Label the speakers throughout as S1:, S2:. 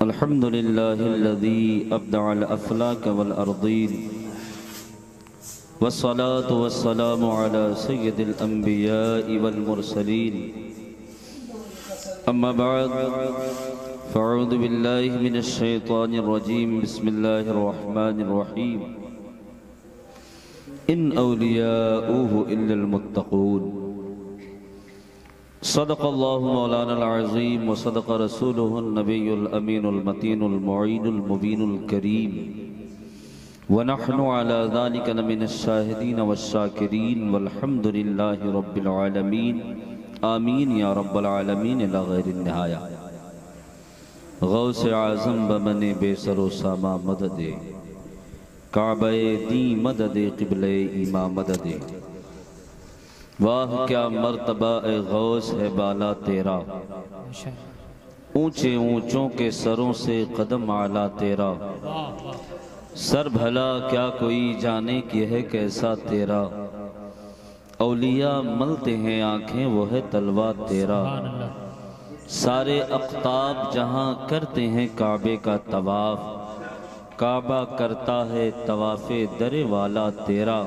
S1: अल्हम्दुलिल्लाहिल्लज़ी अब्दअल अफ़लाक वल अर्दीन वस्सलातु वस्सलामु अला सय्यिदिल अंबियाइ वल मुरसलीन अम्मा बअद फ़अऊज़ु बिल्लाहि मिनश शैतानिर रजीम बिस्मिल्लाहिर रहमानिर रहीम इन औलियाउहु इल्लल मुत्तक़ून सदक़ल्लाहु मौलाना अज़ीम व सदक़ रसूलुहुन नबियुल अमीनुल मतीनुल मुईनुल मुबीनुल करीम व नहनु अला ज़ालिका लमिनश शाहिदीन वश्शाकिरीन वल्हम्दुलिल्लाहि रब्बिल आलमीन आमीन या रब्बल आलमीन इला गैरिन निहाया। गौसे आज़म बमने बेसरो सामा मददे काबे दी मददे क़िबले ईमा मददे। वाह क्या मर्तबा ए गौस है बाला तेरा, ऊंचे ऊंचों के सरों से कदम आला तेरा। सर भला क्या कोई जाने कि है कैसा तेरा, औलिया मलते हैं आंखें वो है तलवा तेरा। सारे अख्ताब जहां करते हैं काबे का तवाफ, काबा करता है तवाफे दरे वाला तेरा।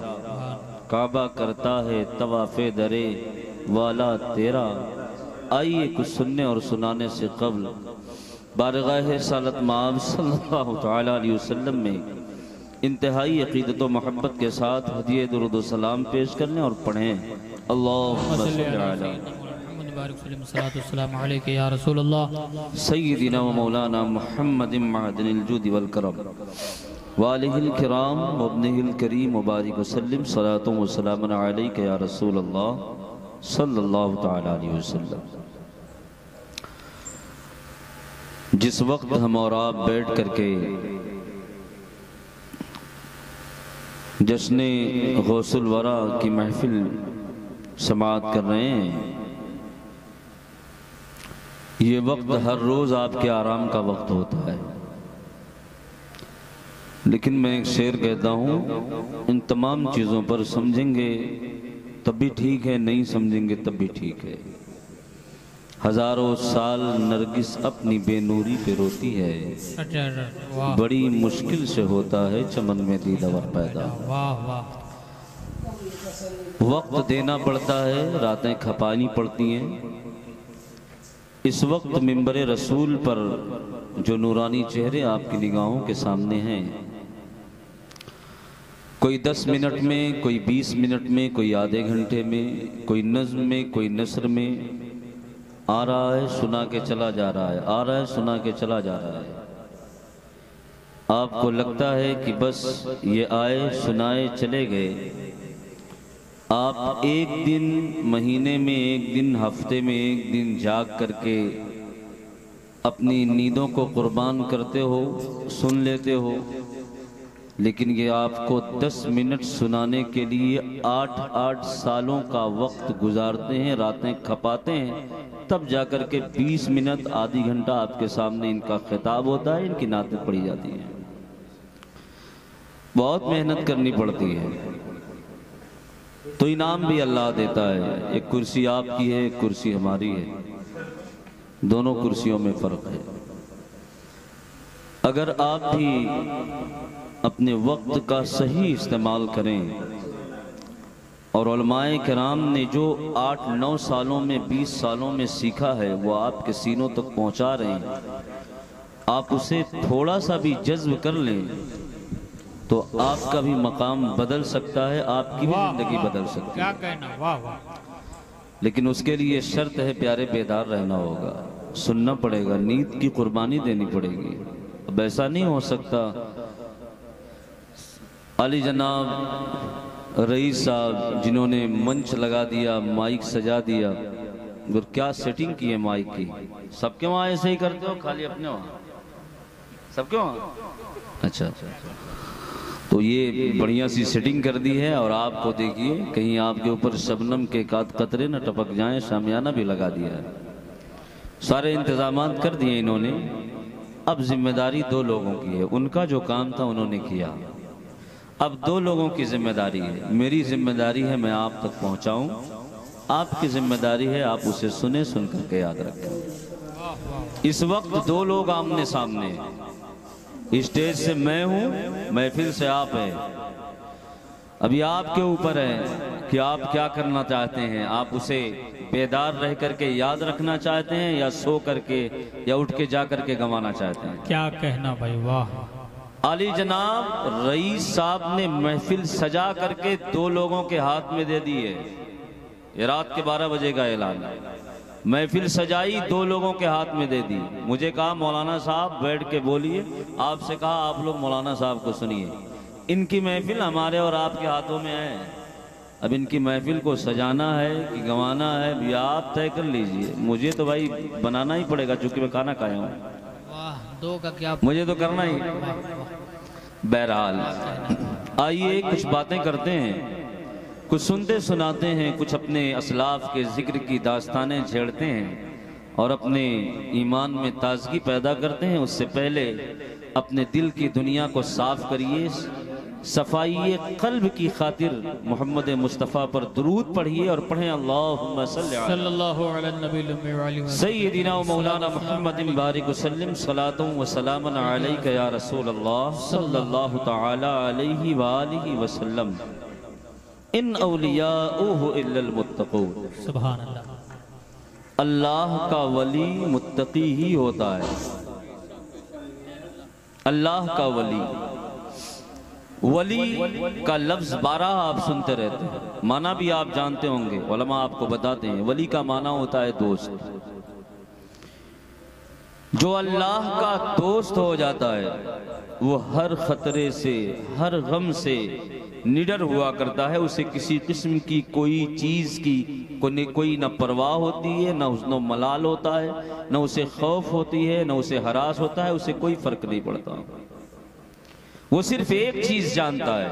S1: काबा करता है तवाफ़े दरे वाला तेरा। आइए कुछ सुनने और सुनाने से कब्ल बारगाह सालत माब सल्लल्लाहु तआला अलैहि वसल्लम में इंतहाई अक़ीदत व मोहब्बत के साथ हदिये दुरूद व सलाम पेश करने और पढ़ें। अल्लाहुम्मा सल्लि अला या रसूलल्लाह सय्यिदिना व मौलाना मुहम्मदिन मअदनिल जूदि वल करम वालिहिल किराम वब्निहिल करीम मुबारक वसल्लम सलातो व सलामुन अलैका या रसूल अल्लाह सल्लल्लाहु तआला अलैहि वसल्लम। जिस वक्त हम और आप बैठ करके जश्न गौसुल वरा की महफिल समाअत कर रहे हैं, ये वक्त हर रोज़ आपके आराम का वक्त होता है, लेकिन मैं एक शेर कहता हूँ, इन तमाम चीज़ों पर समझेंगे तब भी ठीक है, नहीं समझेंगे तब भी ठीक है। हजारों साल नरगिस अपनी बेनूरी पे रोती है, बड़ी मुश्किल से होता है चमन में दीदार पैदा। वक्त देना पड़ता है, रातें खपानी पड़ती हैं। इस वक्त मिंबर रसूल पर जो नूरानी चेहरे आपकी निगाहों के सामने हैं, कोई 10 मिनट में, कोई 20 मिनट में, कोई आधे घंटे में, कोई नज़्म में, कोई नस्र में आ रहा है, सुना के चला जा रहा है, आ रहा है, सुना के चला जा रहा है। आपको लगता है कि बस ये आए, सुनाए, चले गए। आप एक दिन, महीने में एक दिन, हफ्ते में एक दिन जाग करके अपनी नींदों को कुर्बान करते हो, सुन लेते हो, लेकिन ये आपको 10 मिनट सुनाने के लिए 8-8 सालों का वक्त गुजारते हैं, रातें खपाते हैं, तब जाकर के 20 मिनट, आधी घंटा आपके सामने इनका खिताब होता है, इनकी नातें पढ़ी जाती हैं। बहुत मेहनत करनी पड़ती है, तो इनाम भी अल्लाह देता है। एक कुर्सी आपकी है, एक कुर्सी हमारी है, दोनों कुर्सियों में फ़र्क है। अगर आप भी अपने वक्त का सही इस्तेमाल करें और उलमाए किराम ने जो 8-9 सालों में, 20 सालों में सीखा है, वो आपके सीनों तक पहुंचा रहे हैं, आप उसे थोड़ा सा भी जज्ब कर लें तो आपका भी मकाम बदल सकता है, आपकी भी जिंदगी बदल सकती है। क्या कहना, वाह वाह। लेकिन उसके लिए शर्त है, प्यारे बेदार रहना होगा, सुनना पड़ेगा, नींद की कुर्बानी देनी पड़ेगी। अब ऐसा नहीं हो सकता अली जनाब रईस साहब जिन्होंने मंच लगा दिया, माइक सजा दिया, और क्या सेटिंग की है माइक की। सबके वहाँ ऐसे ही करते हो, खाली अपने वहाँ? सबके वहाँ? अच्छा, तो ये बढ़िया सी सेटिंग कर दी है। और आपको देखिए, कहीं आपके ऊपर शबनम के कतरे न टपक जाएं, शामियाना भी लगा दिया है, सारे इंतजामात कर दिए इन्होंने। अब जिम्मेदारी 2 लोगों की है, उनका जो काम था उन्होंने किया, अब 2 लोगों की जिम्मेदारी है। मेरी जिम्मेदारी है मैं आप तक पहुंचाऊं, आपकी जिम्मेदारी है आप उसे सुने, सुन करके याद रखें। इस वक्त दो लोग आमने सामने, स्टेज से मैं हूं, महफिल से आप है। अभी आपके ऊपर है कि आप क्या करना चाहते हैं। आप उसे बेदार रह करके याद रखना चाहते हैं या सो करके या उठ के जा करके गंवाना चाहते हैं।
S2: क्या कहना भाई, वाह।
S1: आली जनाब रईस साहब ने महफिल सजा करके दो लोगों के हाथ में दे दी है। ये रात के 12 बजे का ऐलान है। महफिल सजाई, दो लोगों के हाथ में दे दी। मुझे कहा मौलाना साहब बैठ के बोलिए। आपसे कहा आप लोग मौलाना साहब को सुनिए। इनकी महफिल हमारे और आपके हाथों में है। अब इनकी महफिल को सजाना है कि गंवाना है भी आप तय कर लीजिए। मुझे तो भाई बनाना ही पड़ेगा चूंकि मैं खाना खाया हूँ।
S2: वाह, दो का क्या,
S1: मुझे तो करना ही। बहरहाल आइए कुछ बातें करते हैं, कुछ सुनते सुनाते हैं, कुछ अपने असलाफ के जिक्र की दास्तानें छेड़ते हैं और अपने ईमान में ताजगी पैदा करते हैं। उससे पहले अपने दिल की दुनिया को साफ करिए, सफाई कल्ब की खातिर मोहम्मद मुस्तफ़ा पर दुरूद पढ़िए और पढ़ें अल्लाहुम्मा सल्लल्लाहु अलैहि सय्यिदिना व मौलाना मुहम्मदिन बारिक वसल्लम सलातुन व सलामन अलैका या रसूल अल्लाह सल्लल्लाहु तआला अलैहि व आलिहि वसल्लम। इन औलियाउहु इल्लल मुत्तक़ून।
S2: सुभान अल्लाह।
S1: अल्लाह का वली मुत्तकी ही होता है। अल्लाह का वली, वली का लफ्ज 12 आप सुनते रहते हैं, माना भी आप जानते होंगे, उलमा आपको बताते हैं। वली का माना होता है दोस्त। जो अल्लाह का दोस्त हो जाता है वो हर खतरे से, हर गम से निडर हुआ करता है। उसे किसी किस्म की कोई चीज की कोई न परवाह होती है, न उसनो मलाल होता है, न उसे खौफ होती है, न उसे हरास होता है। उसे कोई फर्क नहीं पड़ता। वो सिर्फ एक चीज जानता है,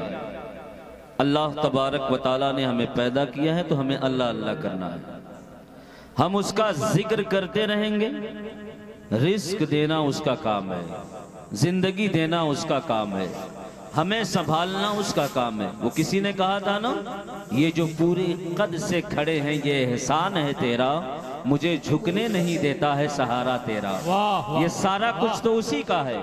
S1: अल्लाह तबारक व तआला ने हमें पैदा किया है तो हमें अल्लाह अल्लाह करना है। हम उसका जिक्र करते रहेंगे। रिस्क देना उसका काम है, जिंदगी देना उसका काम है, हमें संभालना उसका काम है। वो किसी ने कहा था ना, ये जो पूरे कद से खड़े हैं ये एहसान है तेरा, मुझे झुकने नहीं देता है सहारा तेरा। ये सारा कुछ तो उसी का है।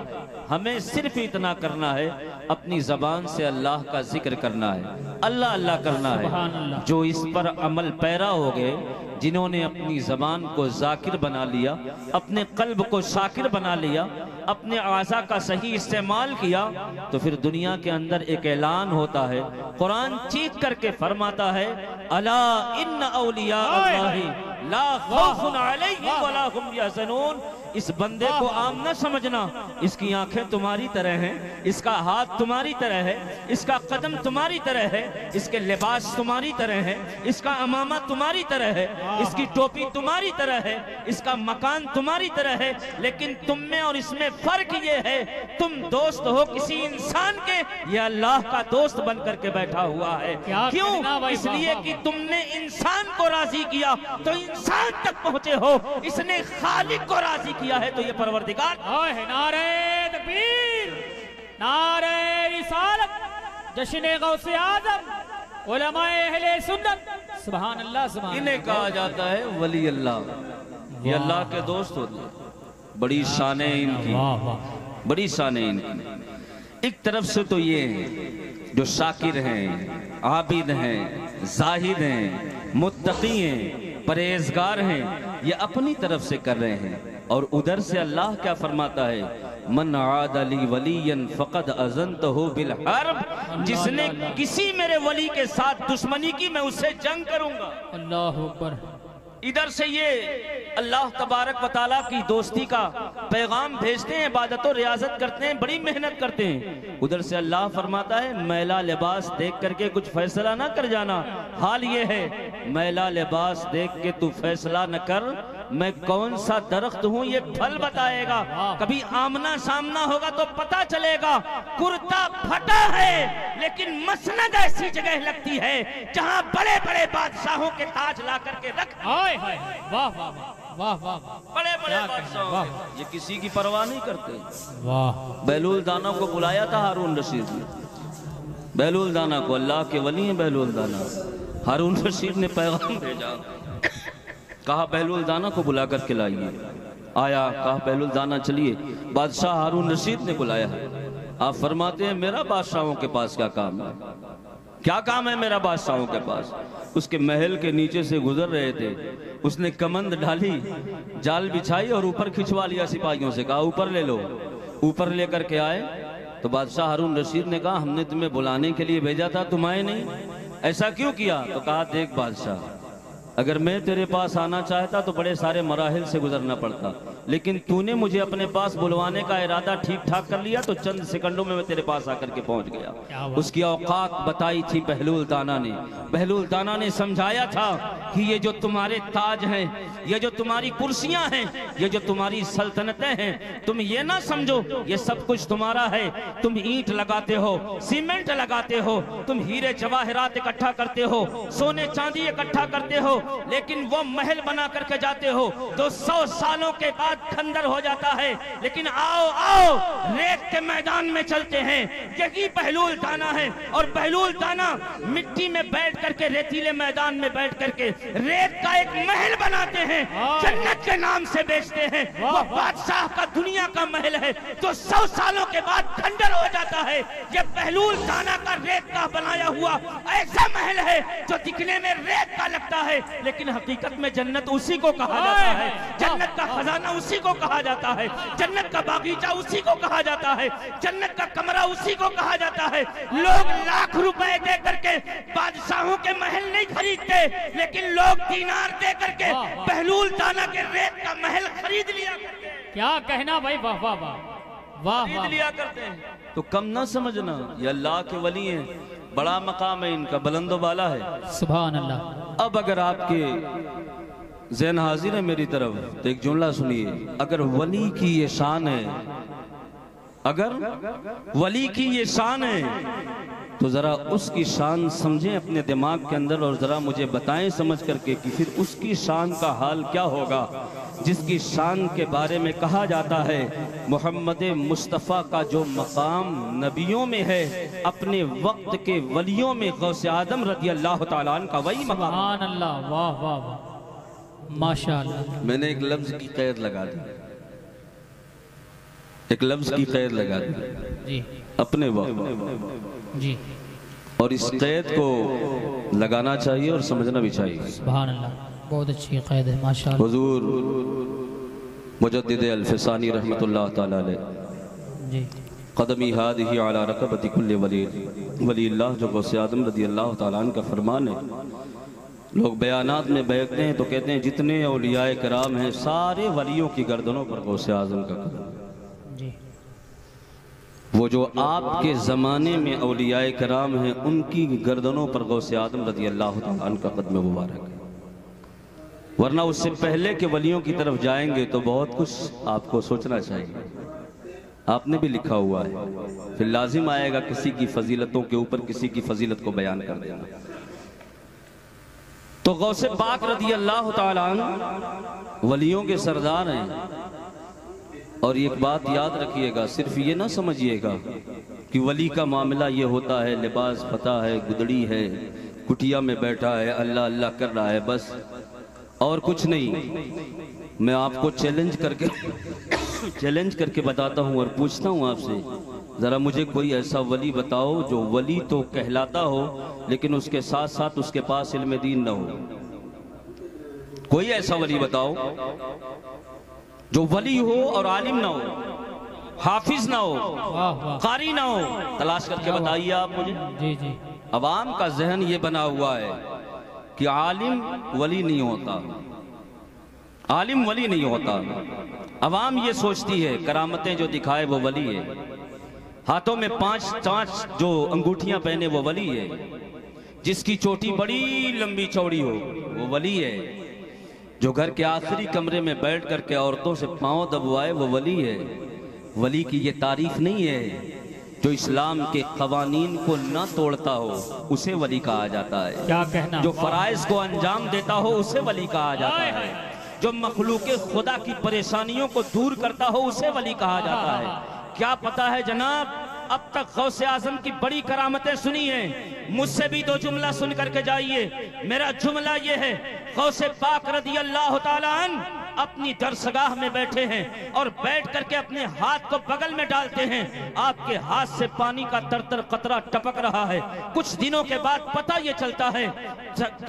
S1: हमें सिर्फ इतना करना है, अपनी जबान से अल्लाह का जिक्र करना है, अल्लाह अल्लाह करना है। जो इस पर अमल पैरा हो गए, जिन्होंने अपनी जबान को जाकिर बना लिया, अपने कल्ब को शाकिर बना लिया, अपने आज़ा का सही इस्तेमाल किया, तो फिर दुनिया के अंदर एक ऐलान होता है। कुरान चीख करके फरमाता है, अला इन्न औलिया अल्लाहि ला खौफुन अलैहिम वला हुम यहज़नून। इस बंदे को आम न समझना। इसकी आंखें तुम्हारी तरह हैं, इसका हाथ तुम्हारी तरह है, इसका कदम तुम्हारी तरह है, इसके लिबास तुम्हारी तरह है, इसका अमामा तुम्हारी तरह है, इसकी टोपी तुम्हारी तरह है, इसका मकान तुम्हारी तरह है। लेकिन तुम में और इसमें फर्क ये है, तुम दोस्त हो किसी इंसान के, ये अल्लाह का दोस्त बन करके बैठा हुआ है। क्यों? इसलिए कि तुमने इंसान को राजी किया तो इंसान तक पहुंचे हो। इसने खालिक को राजी किया है तो ये परवरदिगार।
S2: नारे तकबीर, नारे रिसालत, जश्न गौसे आज़म, उलमाए अहले सुन्नत। सुभान अल्लाह, सुभान।
S1: इन्हें कहा जाता है वली अल्लाह। ये अल्लाह के दोस्त होते हैं। बड़ी शान है इनकी, बड़ी शान है इनकी। एक तरफ से तो ये हैं जो शाकिर हैं, आबिद हैं, जाहिद हैं, मुत्तकी हैं, परहेजगार हैं, ये अपनी तरफ से कर रहे हैं। और उधर से अल्लाह क्या फरमाता है, मन आद अली वलियन फकद अज़नतहु बिल हर्ब। जिसने किसी मेरे वली के साथ दुश्मनी की, मैं उससे जंग करूंगा।
S2: अल्लाहु अकबर।
S1: इधर से ये अल्लाह तबारक व तआला की दोस्ती का पैगाम भेजते हैं, इबादत और रियाजत करते हैं, बड़ी मेहनत करते हैं। उधर से अल्लाह फरमाता है, मैला लिबास देख करके कुछ फैसला ना कर जाना। हाल ये है, मैला लिबास देख के तू फैसला न कर, मैं कौन सा दरख्त हूँ ये फल बताएगा। कभी आमना सामना होगा तो पता चलेगा। कुर्ता फटा है लेकिन मसनद ऐसी जगह लगती है जहाँ बड़े बड़े बादशाहों के ताज ला करके रख।
S2: वाह वाह वाह वाह,
S1: बड़े बड़े बादशाह ये किसी की परवाह नहीं करते।
S2: वाह।
S1: बहलूल दाना को बुलाया था हारून रशीद ने, बहलूल दाना को, अल्लाह के वली हैं बहलूल दाना। हारून रशीद ने पैगाम भेजा, कहा बहलूल दाना को बुला कर के लाइए। आया, कहा पहलुल दाना चलिए। बादशाह हारून रशीद ने बुलाया है। आप फरमाते हैं मेरा बादशाहों के पास क्या काम है? क्या काम है मेरा बादशाहों के पास? उसके महल के नीचे से गुजर रहे थे, उसने कमंद डाली, जाल बिछाई और ऊपर खिंचवा लिया सिपाहियों से, कहा ऊपर ले लो। ऊपर लेकर के आए तो बादशाह हारून रशीद ने कहा हमने तुम्हें बुलाने के लिए भेजा था, तुम आए नहीं, ऐसा क्यों किया? तो कहा देख बादशाह, अगर मैं तेरे पास आना चाहता तो बड़े सारे मराहिल से गुजरना पड़ता, लेकिन तूने मुझे अपने पास बुलवाने का इरादा ठीक ठाक कर लिया तो चंद सेकंडों में मैं तेरे पास आकर के पहुंच गया। उसकी औकात बताई थी बहलूल दाना ने। बहलूल दाना ने समझाया था कि ये जो तुम्हारे ताज हैं, ये जो तुम्हारी कुर्सियां हैं, ये जो तुम्हारी सल्तनतें हैं, तुम ये ना समझो ये सब कुछ तुम्हारा है। तुम ईंट लगाते हो, सीमेंट लगाते हो, तुम हीरे जवाहरात इकट्ठा करते हो, सोने चांदी इकट्ठा करते हो, लेकिन वो महल बना करके जाते हो तो 100 सालों के बाद खंडर हो जाता है। लेकिन आओ आओ रेत के मैदान में चलते हैं, यही बहलूल दाना है। और बहलूल दाना मिट्टी में बैठ करके, रेतीले मैदान में बैठ करके रेत का एक महल बनाते हैं, जन्नत के नाम से बेचते हैं। वो बादशाह का दुनिया का महल है तो 100 सालों के बाद खंडर हो जाता है। ये बहलूल दाना का रेत का बनाया हुआ ऐसा महल है जो दिखने में रेत का लगता है, लेकिन हकीकत में जन्नत उसी को कहा जाता है, जन्नत का खजाना उसी को कहा जाता है, जन्नत का बागीचा उसी को कहा जाता है, जन्नत का कमरा उसी को कहा जाता है। लोग लाख रुपए दे करके बादशाहों के महल नहीं खरीदते, लेकिन लोग दीनार दे करके बहलूल दाना के रेत का महल खरीद लिया।
S2: क्या कहना भाई, वाह वाह वाह वाह,
S1: खरीद लिया करते हैं। तो कम ना समझना, ये अल्लाह के वली हैं, बड़ा मकाम है इनका, बुलंदो बाला है।
S2: सुभान अल्लाह।
S1: अब अगर आपके ज़हन हाजिर है मेरी तरफ तो एक जुमला सुनिए। अगर वली की ये शान है, अगर वली की ये शान है तो जरा उसकी शान समझें अपने दिमाग के अंदर और जरा मुझे बताएं समझ करके कि फिर उसकी शान का हाल क्या होगा जिसकी शान के बारे में कहा जाता है मोहम्मद मुस्तफ़ा का जो मकाम नबियों में है, अपने वक्त के वलियों में गौसे आदम रज़ी अल्लाह ताला अन्हु का वही मकाम।
S2: सुभान अल्लाह, वाह वाह वाह, माशाअल्लाह।
S1: मैंने एक लफ्ज की कैद लगा दी, एक लफ्ज की कैद लगा दी
S2: जी
S1: अपने वक्त
S2: जी,
S1: और इस कैद को लगाना चाहिए और समझना भी चाहिए।
S2: सुभान अल्लाह, बहुत अच्छी कैद है माशाअल्लाह।
S1: हुजूर मुजद्दिद अल-फ़सानी रहमतुल्लाह ताला अलैह
S2: जी,
S1: क़दमी हादिही अला रक़बति कुल्लि वलील्लाह, जो गौसे आदम रज़ी अल्लाह ताला अन्हु का फरमान है। लोग बयानात में बैठते हैं तो कहते हैं जितने औलियाए कराम हैं सारे वलियों की गर्दनों पर गौसे आज़म का कदम
S2: जी।
S1: वो जो आपके ज़माने में औलियाए कराम हैं उनकी गर्दनों पर गौसे आदम रज़ी अल्लाह ताला अन्हु का कदम मुबारक है। वरना उससे पहले के वलियों की तरफ जाएंगे तो बहुत कुछ आपको सोचना चाहिए। आपने भी लिखा हुआ है, फिर लाजिम आएगा किसी की फजीलतों के ऊपर किसी की फजीलत को बयान कर देना। तो गौसे पाक रज़ी अल्लाह ताला अन्हु वलियों के सरदार हैं। और एक बात याद रखिएगा, सिर्फ ये ना समझिएगा कि वली का मामला ये होता है लिबास पता है, गुदड़ी है, कुटिया में बैठा है, अल्लाह अल्लाह कर रहा है, बस और कुछ नहीं। मैं आपको चैलेंज करके बताता हूँ और पूछता हूँ आपसे, ज़रा मुझे कोई ऐसा वली बताओ जो वली तो कहलाता हो लेकिन उसके साथ साथ उसके पास इल्म दीन न हो। कोई ऐसा वली बताओ जो वली हो और आलिम ना हो, हाफिज ना हो, कारी ना हो, तलाश करके बताइए आप मुझे।
S2: जी जी।
S1: अवाम का जहन ये बना हुआ है कि आलिम वली नहीं होता, आलिम वली नहीं होता। अवाम ये सोचती है करामतें जो दिखाए वो वली है, हाथों में 5 जो अंगूठियां पहने वो वली है, जिसकी चोटी बड़ी लंबी चौड़ी हो वो वली है, जो घर के आखिरी कमरे में बैठ करके औरतों से पांव दबवाए वो वली है। वली की ये तारीफ नहीं है। जो इस्लाम के कवानीन को न तोड़ता हो उसे वली कहा जाता है।
S2: क्या कहना।
S1: जो फराइज को अंजाम देता हो उसे वली कहा जाता है। जो मखलूके खुदा की परेशानियों को दूर करता हो उसे वली कहा जाता है। क्या पता है जनाब, अब तक गौसे आजम की बड़ी करामतें सुनी हैं, मुझसे भी 2 जुमला सुन करके जाइए। मेरा जुमला ये है, गौसे पाक रज़ी अल्लाह ताला अन्हु अपनी दरसगाह में बैठे हैं और बैठ करके अपने हाथ को बगल में डालते हैं, आपके हाथ से पानी का तरतर कतरा टपक रहा है। कुछ दिनों के बाद पता ये चलता है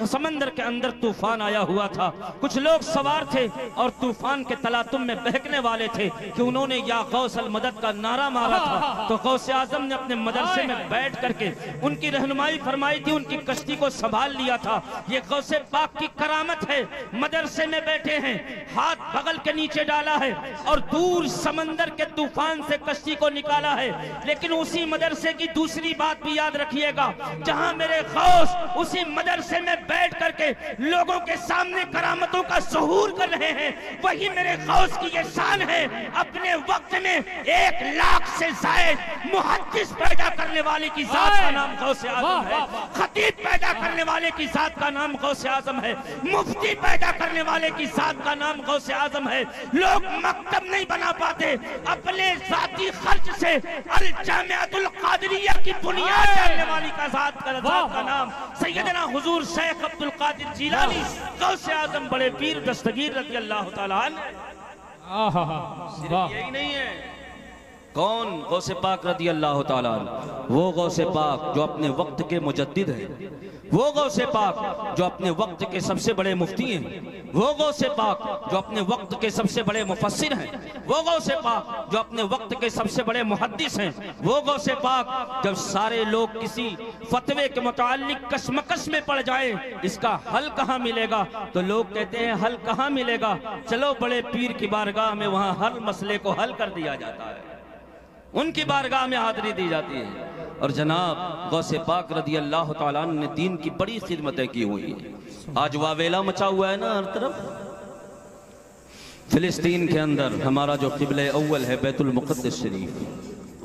S1: समंदर के अंदर तूफान आया हुआ था, कुछ लोग सवार थे और तूफान के तलातुम में बहकने वाले थे कि उन्होंने या गौस अल मदद का नारा मारा था। तो गौसे आजम ने अपने मदरसे में बैठ करके उनकी रहनुमाई फरमाई थी, उनकी कश्ती को संभाल लिया था। ये गौसे पाक की करामत है। मदरसे में बैठे हैं, हाथ बगल के नीचे डाला है और दूर समंदर के तूफान से कश्ती को निकाला है। लेकिन उसी मदरसे की दूसरी बात भी याद रखिएगा, जहां मेरे गौस उसी मदरसे में बैठ करके लोगों के सामने करामतों का ज़हूर कर रहे हैं, वही मेरे गौस की ये शान है। अपने वक्त में 1 लाख से ज़ायद मुहद्दिस पैदा करने वाले की जात का नाम गौसे आजम है, खतीब पैदा करने वाले की जात का नाम गौसे आजम है, मुफ्ती पैदा करने वाले की जात का नाम गौसे आजम है। लोग मकतब नहीं बना पाते, अपने जाती खर्च से अल जामिअतुल कादिरिया की बुनियाद डालने वाली का जात का नाम सैयदना हुजूर शेख अब्दुल कादिर जिलानी गौसे आजम बड़े पीर दस्तगीर रज़ी अल्लाह तआला अन्हु। सिर्फ यही नहीं है, कौन गौसे पाक रज़ी अल्लाह तआला अन्हु, वो गौसे पाक जो अपने वक्त के मुजद्दिद हैं, वो गौसे पाक जो अपने वक्त के सबसे बड़े मुफ्ती हैं, वो गौसे पाक जो अपने वक्त के सबसे बड़े मुफस्सिर हैं, वो गौसे पाक जो अपने वक्त के सबसे बड़े मुहद्दिस हैं, वो गौसे पाक जब सारे लोग किसी फतवे के मुताल्लिक कशमकश में पड़ जाएं, इसका हल कहाँ मिलेगा, तो लोग कहते हैं हल कहाँ मिलेगा, चलो बड़े पीर की बारगाह में, वहां हर मसले को हल कर दिया जाता है, उनकी बारगाह में हाजिरी दी जाती है। और जनाब गौसे पाक रज़ी अल्लाह तआला अन्हु ने दीन की बड़ी खिदमतें की हुई है। आज वावेला मचा हुआ है ना हर तरफ। फिलिस्तीन के अंदर हमारा जो क़िबले अव्वल है बैतुल मुक़द्दस शरीफ,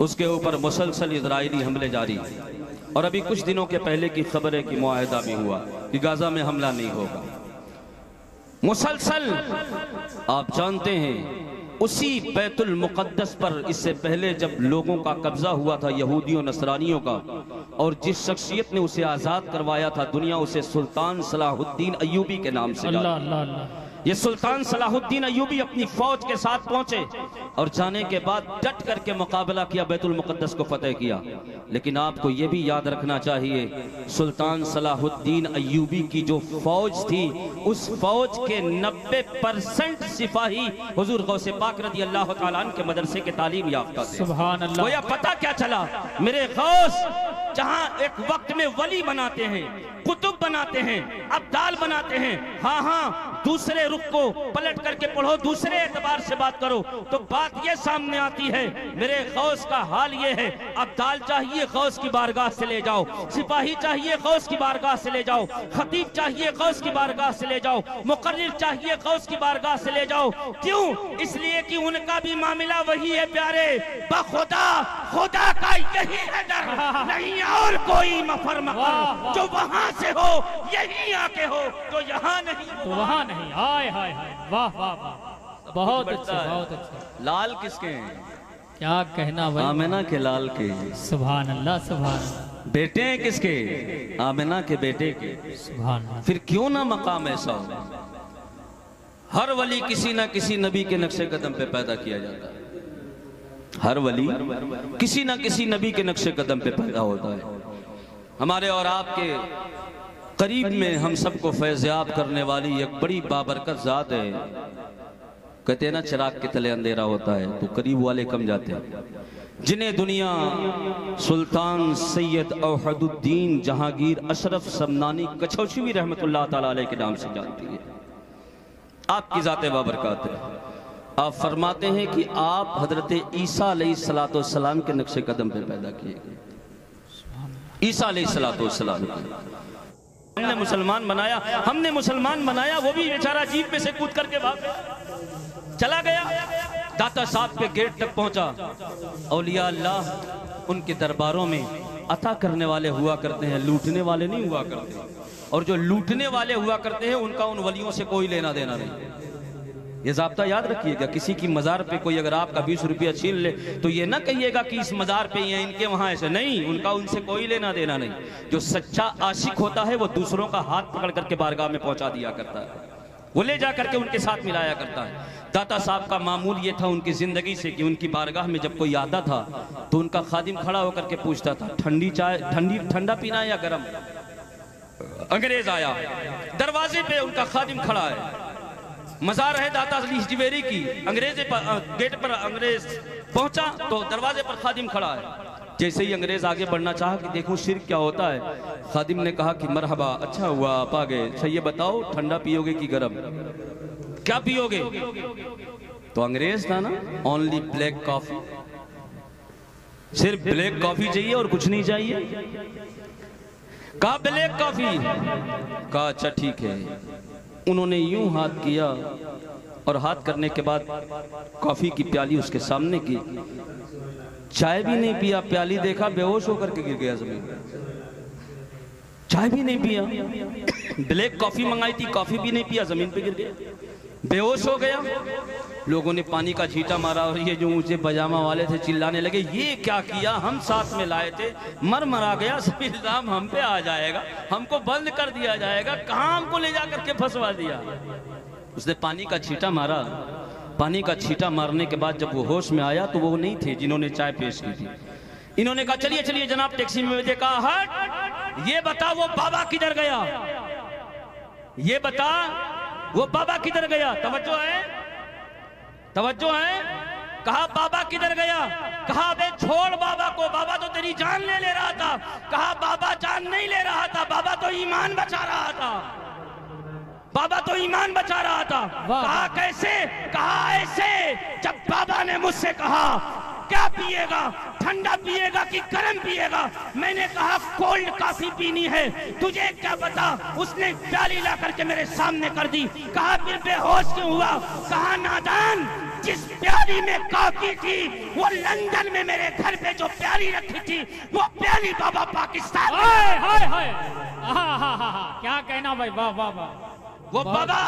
S1: उसके ऊपर मुसलसल इज़राइली हमले जारी हैं। और अभी कुछ दिनों के पहले की खबर है कि मुआहदा भी हुआ कि गाज़ा में हमला नहीं होगा। मुसलसल आप जानते हैं उसी बैतुल मुक़द्दस पर इससे पहले जब लोगों का कब्जा हुआ था यहूदियों नसरानियों का, और जिस शख्सियत ने उसे आज़ाद करवाया था, दुनिया उसे सुल्तान सलाहुद्दीन अय्यूबी के नाम से जानती। ये सुल्तान सलाहुद्दीन अय्यूबी अपनी फौज के साथ पहुंचे और जाने के बाद डट करके मुकाबला किया, बैतुल मुक़द्दस को फतेह किया। लेकिन आपको ये भी याद रखना चाहिए, सुल्तान सलाहुद्दीन अय्यूबी की जो फौज थी, उस फौज के 90% सिपाही हुजूर गौसे पाक रज़ी अल्लाह तआला अन्हु के मदरसे के तालीम याफ्ता थे। सुभान अल्लाह। गोया पता क्या चला, मेरे गौस जहां एक वक्त में वली बनाते हैं, कुतुब बनाते हैं, अब्दाल बनाते हैं, हाँ हाँ दूसरे रुख को पलट करके पढ़ो, दूसरे एतबार से बात करो तो बात ये सामने आती है। मेरे गौस का हाल ये है, अब्दाल चाहिए गौस की बारगाह से ले जाओ, सिपाही चाहिए गौस की बारगाह से ले जाओ, खतीब चाहिए गौस की बारगाह से ले जाओ, मुकर्रिर चाहिए गौस की बारगाह से ले जाओ। क्यों? इसलिए कि उनका भी मामला वही है प्यारे, बखुदा खुदा का यही है डर, नहीं और कोई मफर मकर, जो वहां से हो यही आके हो, तो यहाँ नहीं तो वहां नहीं। हाय हाय हाय, वाह वाह वाह, बहुत अच्छे बहुत अच्छे। लाल किसके हैं? क्या कहना भाई, आमिना के लाल के। सुभान अल्लाह सुभान अल्लाह। बेटे हैं किसके? आमिना के बेटे के। सुभान अल्लाह। फिर क्यों ना मकाम ऐसा हो, हर वली किसी ना किसी नबी के नक्शे कदम पे पैदा किया जाता है, हर वली किसी ना किसी नबी के नक्शे कदम पे पैदा होता है। हमारे और आपके करीब में हम सबको फैज़याब करने वाली एक बड़ी बाबरकत ज़ात है। कहते हैं ना चिराग के तले अंधेरा होता है तो करीब वाले कम जाते हैं, जिन्हें दुनिया सुल्तान सैयद औहदुद्दीन जहांगीर अशरफ समनानी कछौशी रहमतुल्लाह ताला अलैह के नाम से जानती है। आपकी ज़ात बाबरकत है। आप फरमाते हैं कि आप हजरत ईसा अलैहिस्सलाम के नक्शे कदम पे पैदा किए गए। ईसा अलैहिस्सलाम हमने मुसलमान बनाया, वो भी बेचारा जीप में से कूद करके भाग चला गया, दाता साहब के गेट तक पहुंचा। औलिया अल्लाह उनके दरबारों में अता करने वाले हुआ करते हैं, लूटने वाले नहीं हुआ करते। और जो लूटने वाले हुआ करते हैं उनका उन वलियों से कोई लेना देना नहीं। ये ज़ाब्ता याद रखिएगा, किसी की मज़ार पे कोई अगर आपका 20 रुपया छीन ले तो ये ना कहिएगा कि इस मज़ार पे ये इनके वहाँ ऐसे नहीं, उनका उनसे कोई लेना देना नहीं। जो सच्चा आशिक होता है वो दूसरों का हाथ पकड़ करके बारगाह में पहुँचा दिया करता है। वो ले जा करके उनके साथ मिलाया करता है। दाता साहब का मामूल ये था उनकी ज़िंदगी से कि उनकी बारगाह में जब कोई आता था तो उनका खादिम खड़ा होकर के पूछता था ठंडी चाय, ठंडा पीना है या गरम। अंग्रेज आया, दरवाजे पे उनका खादिम खड़ा है, मज़ार है दाता अली हिजवेरी की। अंग्रेज गेट पर अंग्रेज पहुंचा तो दरवाजे पर खादिम खड़ा है। जैसे ही अंग्रेज आगे बढ़ना चाहा कि देखूं शिर्क क्या होता है, खादिम ने कहा कि मरहबा, अच्छा हुआ आप आ गए। अच्छा ये बताओ ठंडा पियोगे कि गरम, क्या पियोगे? तो अंग्रेज था ना, ओनली ब्लैक कॉफी, सिर्फ ब्लैक कॉफी चाहिए और कुछ नहीं चाहिए। कहा ब्लैक कॉफी, कहा अच्छा ठीक है। उन्होंने यूं हाथ किया और हाथ करने के बाद कॉफी की प्याली उसके सामने की, चाय भी नहीं पिया, प्याली देखा, बेहोश होकर के गिर गया जमीन पर। चाय भी नहीं पिया, ब्लैक कॉफी मंगाई थी, कॉफी भी नहीं पिया, जमीन पे गिर गया, बेहोश हो गया। लोगों ने पानी का छींटा मारा और ये जो ऊंचे पजामा वाले थे चिल्लाने लगे, ये क्या किया, हम साथ में लाए थे, मरा गया, सब इल्जाम हम पे आ जाएगा, हमको बंद कर दिया जाएगा, कहां हमको ले जा करके फंसवा दिया। उसने पानी का छींटा मारा। पानी का छींटा मारने के बाद जब वो होश में आया तो वो नहीं थे जिन्होंने चाय पेश की थी। इन्होंने कहा चलिए चलिए जनाब टैक्सी में भेजे। कहा हट, ये बता वो बाबा किधर गया, ये बता वो बाबा किधर गया। तवज्जो है, तवज्जो है। कहा बाबा किधर गया। कहा बे छोड़ बाबा को, बाबा तो तेरी जान ले रहा था। कहा बाबा जान नहीं ले रहा था, बाबा तो ईमान बचा रहा था, बाबा तो ईमान बचा रहा था। कहा कैसे। कहा ऐसे, जब बाबा ने मुझसे कहा क्या पिएगा, ठंडा पिएगा कि गर्म पिएगा, मैंने कहा कोल्ड कॉफी पीनी है, तुझे क्या पता। उसने प्याली ला करके मेरे सामने कर दी। कहा फिर बेहोश क्यों हुआ। कहा नादान, जिस प्याली में कॉफी थी वो लंदन में मेरे घर पे जो प्याली रखी थी वो प्याली बाबा पाकिस्तान।
S2: हाय हाय हाय, क्या कहना भाई, वाह वाह वाह।
S1: वो बाबा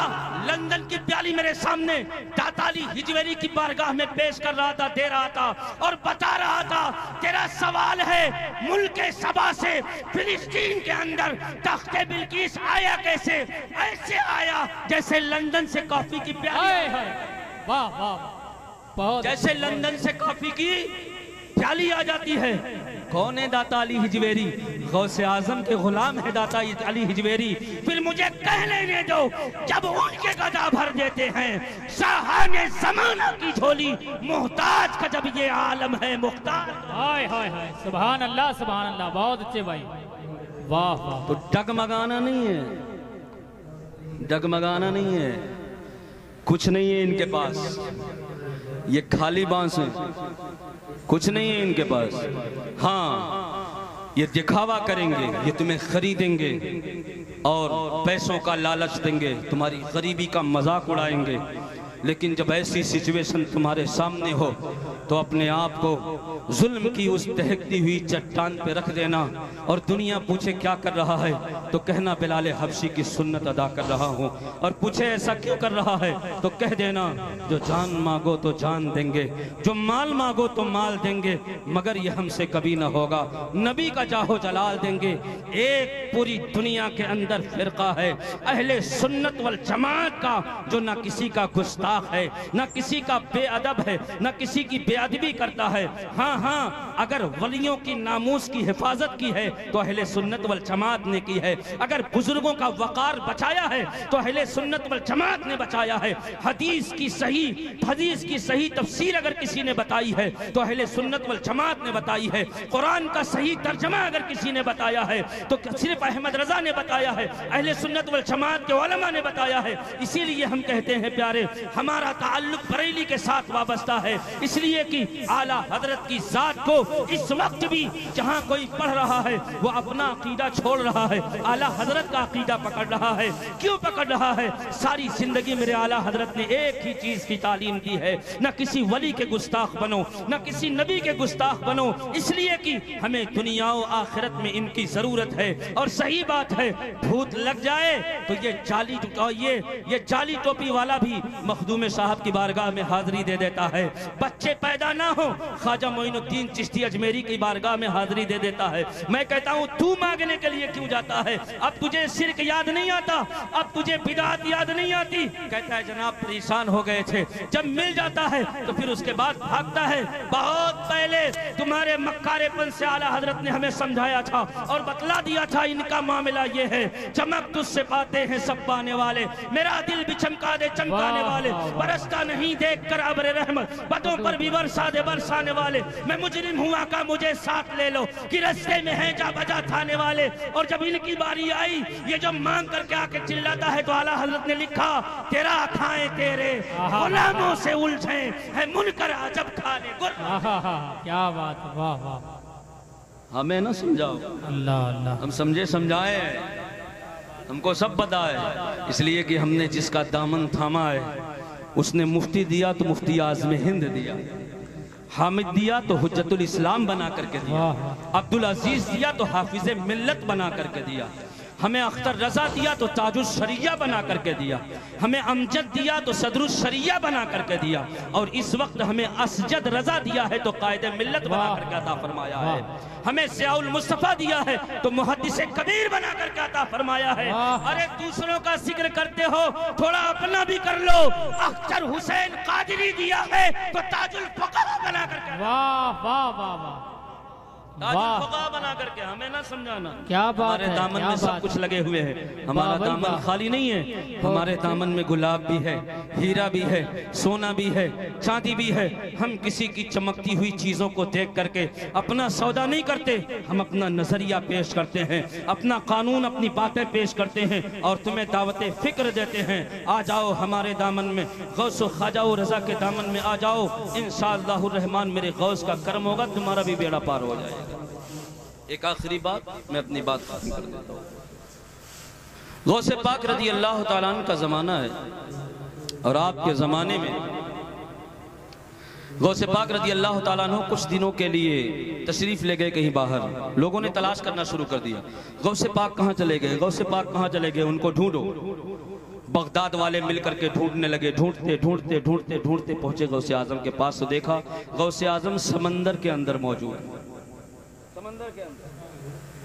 S1: लंदन की प्याली मेरे सामने दाता अली हिजवेरी की बारगाह में पेश कर रहा था, दे रहा था और बता रहा था तेरा सवाल है मुल्क सबा से फिलिस्तीन के अंदर तख्ते बिल्किस आया कैसे। ऐसे आया जैसे लंदन से कॉफी की प्याली,
S2: वाह वाह, बहुत
S1: जैसे लंदन से कॉफी की प्याली आ जाती है। कौन है दाता अली हिजवेरी। गौसे आजम के गुलाम है दाता अली हिजवेरी। फिर मुझे कह लेने दो, जब उनके गदा भर देते हैं शाहाने ज़माना की झोली, मुहताज का जब ये आलम है मुख्तार।
S2: हाय हाय हाय, सुभान अल्लाह सुभान अल्लाह, बहुत अच्छे भाई, वाह वाह।
S1: तो डगमगाना नहीं है, डगमगाना नहीं है, कुछ नहीं है इनके पास, ये खाली बांस है, कुछ नहीं है इनके पास। हाँ, ये दिखावा करेंगे, ये तुम्हें खरीदेंगे और पैसों का लालच देंगे, तुम्हारी गरीबी का मजाक उड़ाएंगे। लेकिन जब ऐसी सिचुएशन तुम्हारे सामने हो तो अपने आप को जुल्म की उस दहकती हुई चट्टान पे रख देना और दुनिया पूछे क्या कर रहा है तो कहना बिलाल हबशी की सुन्नत अदा कर रहा हूँ। और पूछे ऐसा क्यों कर रहा है तो कह देना जो जान मांगो तो जान देंगे, जो माल मांगो तो माल देंगे, मगर ये हमसे कभी ना होगा, नबी का जाहो जलाल देंगे। एक पूरी दुनिया के अंदर फिरका है अहले सुन्नत वल जमात का जो ना किसी का गुस्ताख है, ना किसी का बेअदब है, ना किसी की बेअदबी करता है। हाँ हाँ, अगर वलियों की नामूस की हिफाजत की है तो अहले सुन्नत वल जमात ने की है। अगर बुजुर्गों का वकार बचाया है तो अहले सुन्नत वल जमात ने बचाया है। हदीस की सही तफसीर अगर किसी ने बताई है तो अहले सुन्नत वल जमात ने बताई है। कुरान का सही तर्जमा अगर किसी ने बताया है तो सिर्फ अहमद रजा ने बताया है, अहले सुन्नत वल जमात के उलमा ने बताया है। इसीलिए हम कहते हैं प्यारे, हमारा ताल्लुक बरेली के साथ वाबस्ता है, इसलिए कि आला हजरत की जात को इस वक्त भी जहां कोई पढ़ रहा है वो अपना अकीदा छोड़ रहा है, आला हजरत का अकीदा पकड़ रहा है। क्यों पकड़ रहा है? सारी जिंदगी मेरे आला हजरत ने एक ही चीज की तालीम दी है, न किसी वली के गुस्ताख बनो, न किसी नबी के गुस्ताख बनो, इसलिए कि हमें दुनिया और आखिरत में इनकी जरूरत है। और सही बात है, भूत लग जाए तो ये जाली टोपी वाला भी मखदूम
S3: मखदूम साहब की बारगाह में हाजिरी दे देता है। बच्चे पैदा ना हो, ख्वाजा मोइनुद्दीन चिश्ती अजमेरी की बारगाह में हाजिरी दे देता है। मैं कहता हूँ तू मांगने के लिए क्यों जाता है? अब तुझे शिर्क याद नहीं आता, अब तुझे बिदात याद नहीं आती। कहता है जनाब परेशान हो गए थे, जब मिल जाता है तो फिर उसके बाद भागता है। बहुत पहले तुम्हारे मक्कारेपन से आला हजरत ने हमें समझाया था और बतला दिया था इनका मामला ये है, चमक तुझसे पाते हैं सब पाने वाले, मेरा दिल भी चमका दे चमकाने वाले, बरसता नहीं देख कर अब्र रहमत, बदों पर भी बरसा दे बरसाने वाले, मैं मुजरिम हुआ का मुझे साथ ले लो कि रस्ते में है जा बजा थाने वाले। और जब इनकी बारी आई, ये जब मांग करके आके चिल्लाता है तो आला हजरत ने लिखा, तेरा खाए तेरे गुलामों से उलझे है मुनकर अजब खाने गुर।
S2: क्या बात, वाह वाह।
S3: हमें ना समझाओ,
S2: अल्लाह अल्लाह,
S3: हम समझे समझाए, हमको सब पता है, इसलिए कि हमने जिसका दामन थामा है उसने मुफ्ती दिया तो मुफ्ती आज़म हिंद दिया, हामिद दिया तो हुज्जतुल इस्लाम बना करके दिया, अब्दुल अजीज दिया तो हाफिज मिल्लत बना करके दिया, हमें अख्तर रजा दिया तो ताजुल शरिया बना करके दिया, हमें अमजद दिया तो सदरुल शरिया बना करके दिया, और इस वक्त हमें असजद रजा दिया है तो कायदे मिल्लत बना करके अता फरमाया है। हमें सियाउल मुस्तफा दिया है तो मुहद्दिसे कबीर बना करके अता फरमाया है। अरे दूसरों का जिक्र करते हो, थोड़ा अपना भी कर लो। अख्तर हुसैन कादरी दिया है तो ताजुल फुक़हा बना करके,
S2: वाह वाह वाह वाह,
S3: बना करके, हमें ना समझाना।
S2: क्या बात
S3: हमारे
S2: है,
S3: दामन
S2: क्या
S3: में सब
S2: बात
S3: कुछ लगे हुए हैं, हमारा दामन खाली नहीं है, हमारे दामन में गुलाब भी है, हीरा भी है, सोना भी है, चांदी भी है। हम किसी की चमकती हुई चीजों को देख करके अपना सौदा नहीं करते, हम अपना नजरिया पेश करते हैं, अपना कानून अपनी बातें पेश करते हैं और तुम्हें दावत फिक्र देते हैं। आ जाओ हमारे दामन में, गौस ख्वाजा रजा के दामन में आ जाओ, इंशाअल्लाहुर रहमान मेरे गौस का करम होगा, तुम्हारा भी बेड़ा पार हो जाएगा। एक आखिरी बात, मैं अपनी बात खत्म कर देता हूँ। गौसे पाक रज़ी अल्लाह ताला अन्हु का ज़माना है और आपके ज़माने में गौसे पाक रज़ी अल्लाह ताला अन्हु कुछ दिनों के लिए तशरीफ़ ले गए कहीं बाहर। लोगों ने तलाश करना शुरू कर दिया, गौसे पाक कहाँ चले गए, गौसे पाक कहाँ चले गए, उनको ढूंढो। बगदाद वाले मिल करके ढूंढने लगे, ढूंढते ढूंढते ढूंढते ढूंढते पहुंचे गौसे आजम के पास, तो देखा गौसे आजम समंदर के अंदर मौजूद है, समंदर के अंदर,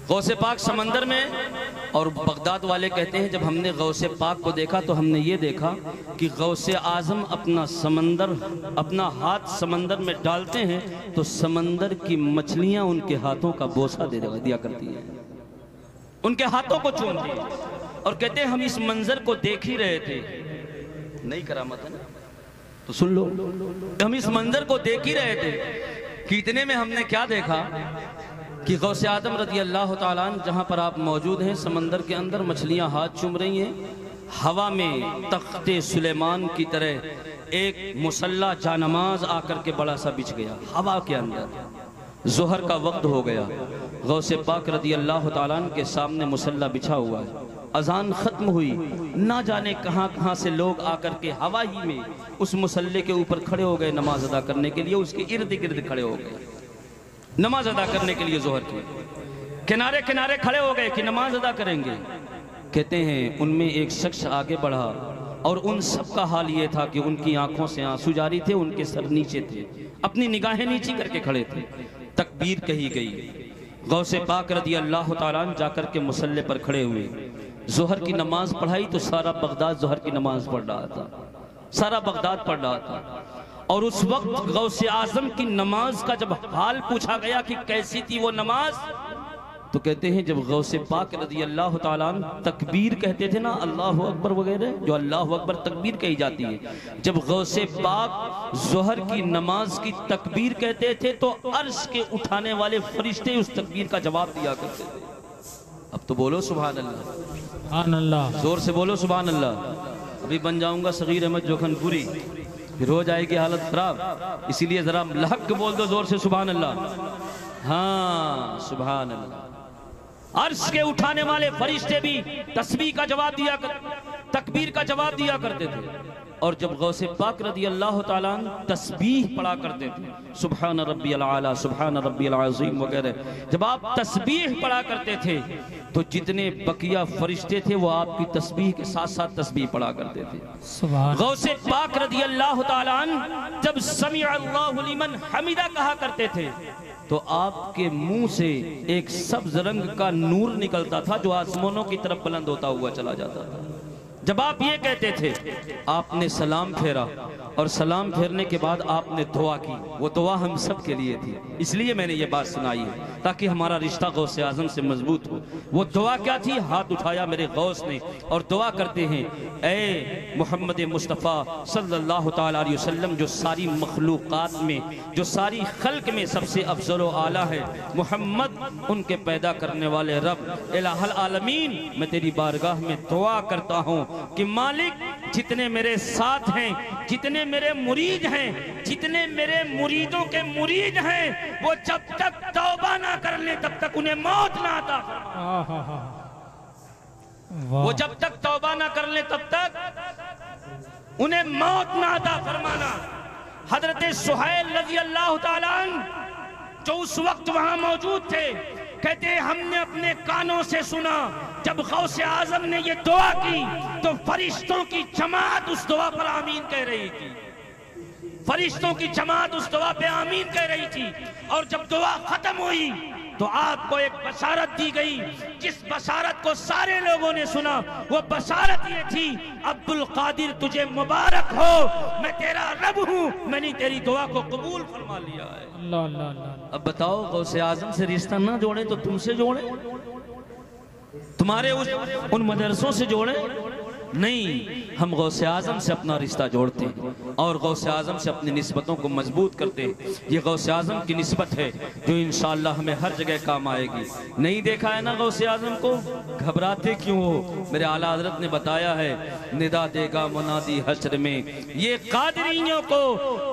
S3: गौसे पाक समंदर में। और बगदाद वाले कहते हैं जब हमने गौसे पाक को देखा तो हमने ये देखा कि गौसे आजम अपना समंदर, अपना हाथ समंदर में डालते हैं तो समंदर की मछलियां उनके हाथों का बोसा दे दिया करती हैं, उनके हाथों को चूमती है। और कहते हैं हम इस मंजर को देख ही रहे थे, नहीं करामत है ना, तो सुन लो, हम इस मंजर को देख ही रहे थे कि इतने में हमने क्या देखा कि गौसे आदम रज़ी अल्लाह ताला अन्हु जहाँ पर आप मौजूद हैं, समंदर के अंदर मछलियाँ हाथ चूम रही हैं, हवा में तख्ते सुलेमान की तरह एक मुसल्ला जानमाज आकर के बड़ा सा बिछ गया हवा के अंदर। जोहर का वक्त हो गया, गौसे पाक रज़ी अल्लाह ताला अन्हु के सामने मुसल्ला बिछा हुआ है, अजान खत्म हुई, ना जाने कहाँ कहाँ से लोग आकर के हवा ही में उस मुसल्ले के ऊपर खड़े हो गए नमाज अदा करने के लिए, उसके इर्द गिर्द खड़े हो गए नमाज अदा करने के लिए, जोहर के किनारे किनारे खड़े हो गए कि नमाज अदा करेंगे। कहते हैं उनमें एक शख्स आगे बढ़ा और उन सब का हाल ये था कि उनकी आंखों से आंसू जारी थे, उनके सर नीचे थे, अपनी निगाहें नीची करके खड़े थे। तकबीर कही गई, गौसे पाक रज़ी अल्लाह ताला अन्हु जाकर के मुसल्ले पर खड़े हुए, जोहर की नमाज पढ़ाई तो सारा बगदाद जोहर की नमाज पढ़ रहा था, सारा बगदाद पढ़ रहा था। और उस वक्त गौसे आजम की नमाज का जब हाल पूछा गया कि कैसी थी वो नमाज, तो कहते हैं जब गौसे पाक रज़ी अल्लाह ताला अन्हु तकबीर कहते थे ना, अल्लाह अकबर वगैरह, जो अल्लाह अकबर तकबीर कही जाती है, जब गौसे पाक जोहर की नमाज की तकबीर कहते थे तो अर्श के उठाने वाले फरिश्ते उस तकबीर का जवाब दिया करते थे। अब तो बोलो सुभान अल्लाह,
S2: सुभान अल्लाह,
S3: जोर से बोलो सुभान अल्लाह। अभी बन जाऊंगा सगीर अहमद जोखनपुरी, फिर हो जाएगी हालत खराब, इसीलिए जरा लहक बोल दो जोर से सुभान अल्लाह। हाँ सुभान अल्लाह। अर्श के उठाने वाले फरिश्ते भी तस्बीह का जवाब दिया तकबीर का जवाब दिया करते थे। और जब गौसे पाक रदी अल्लाह ताला तस्बीह पढ़ा करते थे, सुभान रब्बियल आला, सुभान रब्बियल अज़ीम वगैरह, जब आप तस्बीह पढ़ा करते थे तो जितने बकिया फरिश्ते थे वो आपकी तस्बीह के साथ साथ तस्बीह पढ़ा करते थे।
S2: सुभान
S3: गौसे पाक रदी अल्लाह ताला जब समी अल्लाहु लिमन हमिदा कहा करते थे तो आपके मुंह से एक सब्ज रंग का नूर निकलता था जो आसमानों की तरफ बुलंद होता हुआ चला जाता था। जब आप ये कहते थे, आपने सलाम फेरा और सलाम फेरने के बाद आपने दुआ की, वो दुआ हम सब के लिए थी, इसलिए मैंने ये बात सुनाई है ताकि हमारा रिश्ता गौसे आजम से मजबूत हो। वो दुआ क्या थी? हाथ उठाया मेरे गौस ने और दुआ करते हैं, ए मोहम्मद मुस्तफ़ा सल्लल्लाहु ताला अलैहि वसल्लम, जो सारी मखलूक़ात में, जो सारी खल्क में सबसे अफजल व आला है, मोहम्मद उनके पैदा करने वाले रब इलाहुल आलमीन, मैं तेरी बारगाह में दुआ करता हूँ कि मालिक जितने मेरे साथ हैं, जितने मेरे मुरीद हैं, जितने मेरे मुरीदों के मुरीद हैं, वो जब तक तौबा ना कर ले तब तक उन्हें मौत ना अता फरमा। वो जब तक तौबा ना कर ले तब तक उन्हें मौत ना अता फरमाना। हजरत सुहैल रज़ी अल्लाह ताला अन्हु जो उस वक्त वहां मौजूद थे, कहते हैं हमने अपने कानों से सुना जब गौसे आजम ने ये दुआ की तो फरिश्तों की जमात उस दुआ पर आमीन कह रही थी, फरिश्तों की जमात उस दुआ पे आमीन कह रही थी। और जब दुआ खत्म हुई तो आपको एक बशारत दी गई, जिस बशारत को सारे लोगों ने सुना, वो बशारत ये थी, अब्दुल कादिर तुझे मुबारक हो, मैं तेरा रब हूँ, मैंने तेरी दुआ को कबूल फरमा लिया है।
S2: अल्लाह अल्लाह अल्लाह।
S3: अब बताओ, गौसे आजम से रिश्ता ना जोड़े तो तुमसे जोड़े, तुम्हारे उन मदरसों से जोड़े? नहीं, हम गौसे आजम से अपना रिश्ता जोड़ते हैं और गौसे आजम से अपनी निस्बतों को मजबूत करते हैं। ये गौसे आजम की निस्बत है जो इंशाअल्लाह हमें हर जगह काम आएगी। नहीं देखा है ना गौसे आजम को? घबराते क्यों हो? मेरे आला हजरत ने बताया है, निदा देगा मुनादी हश्र में, ये कादरियों को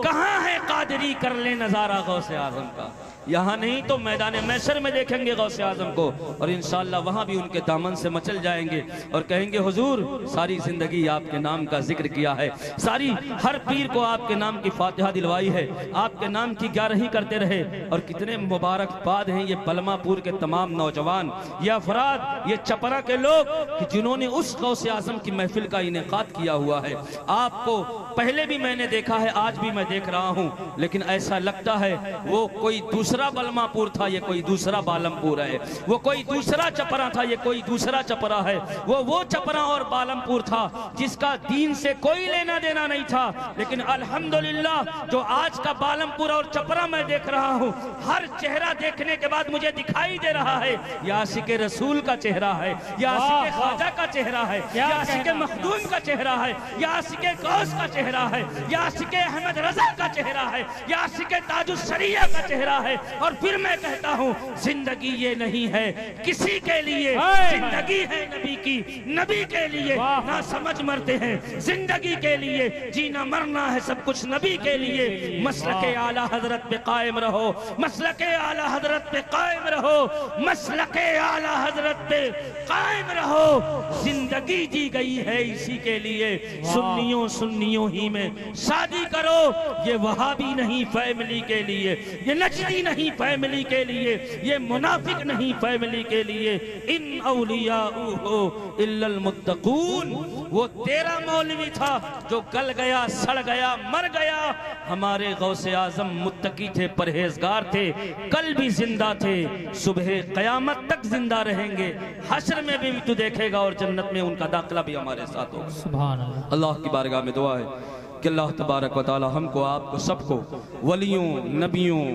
S3: कहाँ है कादरी, कर ले नजारा गौसे आजम का। यहाँ नहीं तो मैदान मैसर में देखेंगे गौसे आजम को और इंशाअल्लाह वहाँ भी उनके दामन से मचल जाएंगे और कहेंगे हुजूर सारी जिंदगी आपके नाम का जिक्र किया है, सारी हर पीर को आपके नाम की फातिहा दिलवाई है, आपके नाम की ग्यारही करते रहे। और कितने मुबारकबाद हैं ये पलमापुर के तमाम नौजवान, ये अफराद, ये चपरा के लोग कि जिन्होंने उस गौसे आजम की महफिल का इनेकाद किया हुआ है। आपको पहले भी मैंने देखा है, आज भी मैं देख रहा हूँ, लेकिन ऐसा लगता है वो कोई दूसरा बलमापुर था, ये कोई दूसरा बालमपुर है, वो कोई दूसरा चपरा था, ये कोई दूसरा चपरा है। वो चपरा और बालमपुर था जिसका दीन से कोई लेना देना नहीं था, लेकिन अल्हम्दुलिल्लाह जो आज का बालमपुर और चपरा मैं देख रहा हूँ, हर चेहरा देखने के बाद मुझे दिखाई दे रहा है ये आशिक़े रसूल का चेहरा है, ये आशिक़े ख्वाजा का चेहरा है, ये आशिक़े मखदूम का चेहरा है, ये आशिक़े गौस का चेहरा है, ये आशिक़े अहमद रजा का चेहरा है, ये आशिक़े ताजुस शरिया का चेहरा है। और फिर मैं कहता हूँ जिंदगी ये नहीं है किसी के लिए, जिंदगी है नबी की, नबी के लिए ना समझ मरते हैं, जिंदगी के लिए जीना मरना है सब कुछ नबी के लिए। मसलके आला हजरत पे कायम रहो, मसलके आला हजरत पे कायम रहो, मसलके आला हजरत पे कायम रहो। जिंदगी दी गई है इसी के लिए, सुन्नियों ही में शादी करो, ये वहाबी नहीं फैमिली के लिए, ये नजदी नहीं फैमिली के लिए, ये मुनाफिक नहीं फैमिली के लिए। इन औलियाउहु इल्लल मुत्तकून, वो तेरा मौलवी था जो गल गया, सड़ गया, मर गया। हमारे गौसे आजम मुत्तकी थे, परहेजगार थे, कल भी जिंदा थे, सुबह कयामत तक जिंदा रहेंगे, हश्र में भी तू देखेगा और जन्नत में उनका दाखिला भी हमारे साथ होगा।
S2: सुभान अल्लाह।
S3: अल्लाह की बारगाह में दुआ है कि अल्लाह तबारक व तआला हमको, आपको, सबको वलियों, नबियों,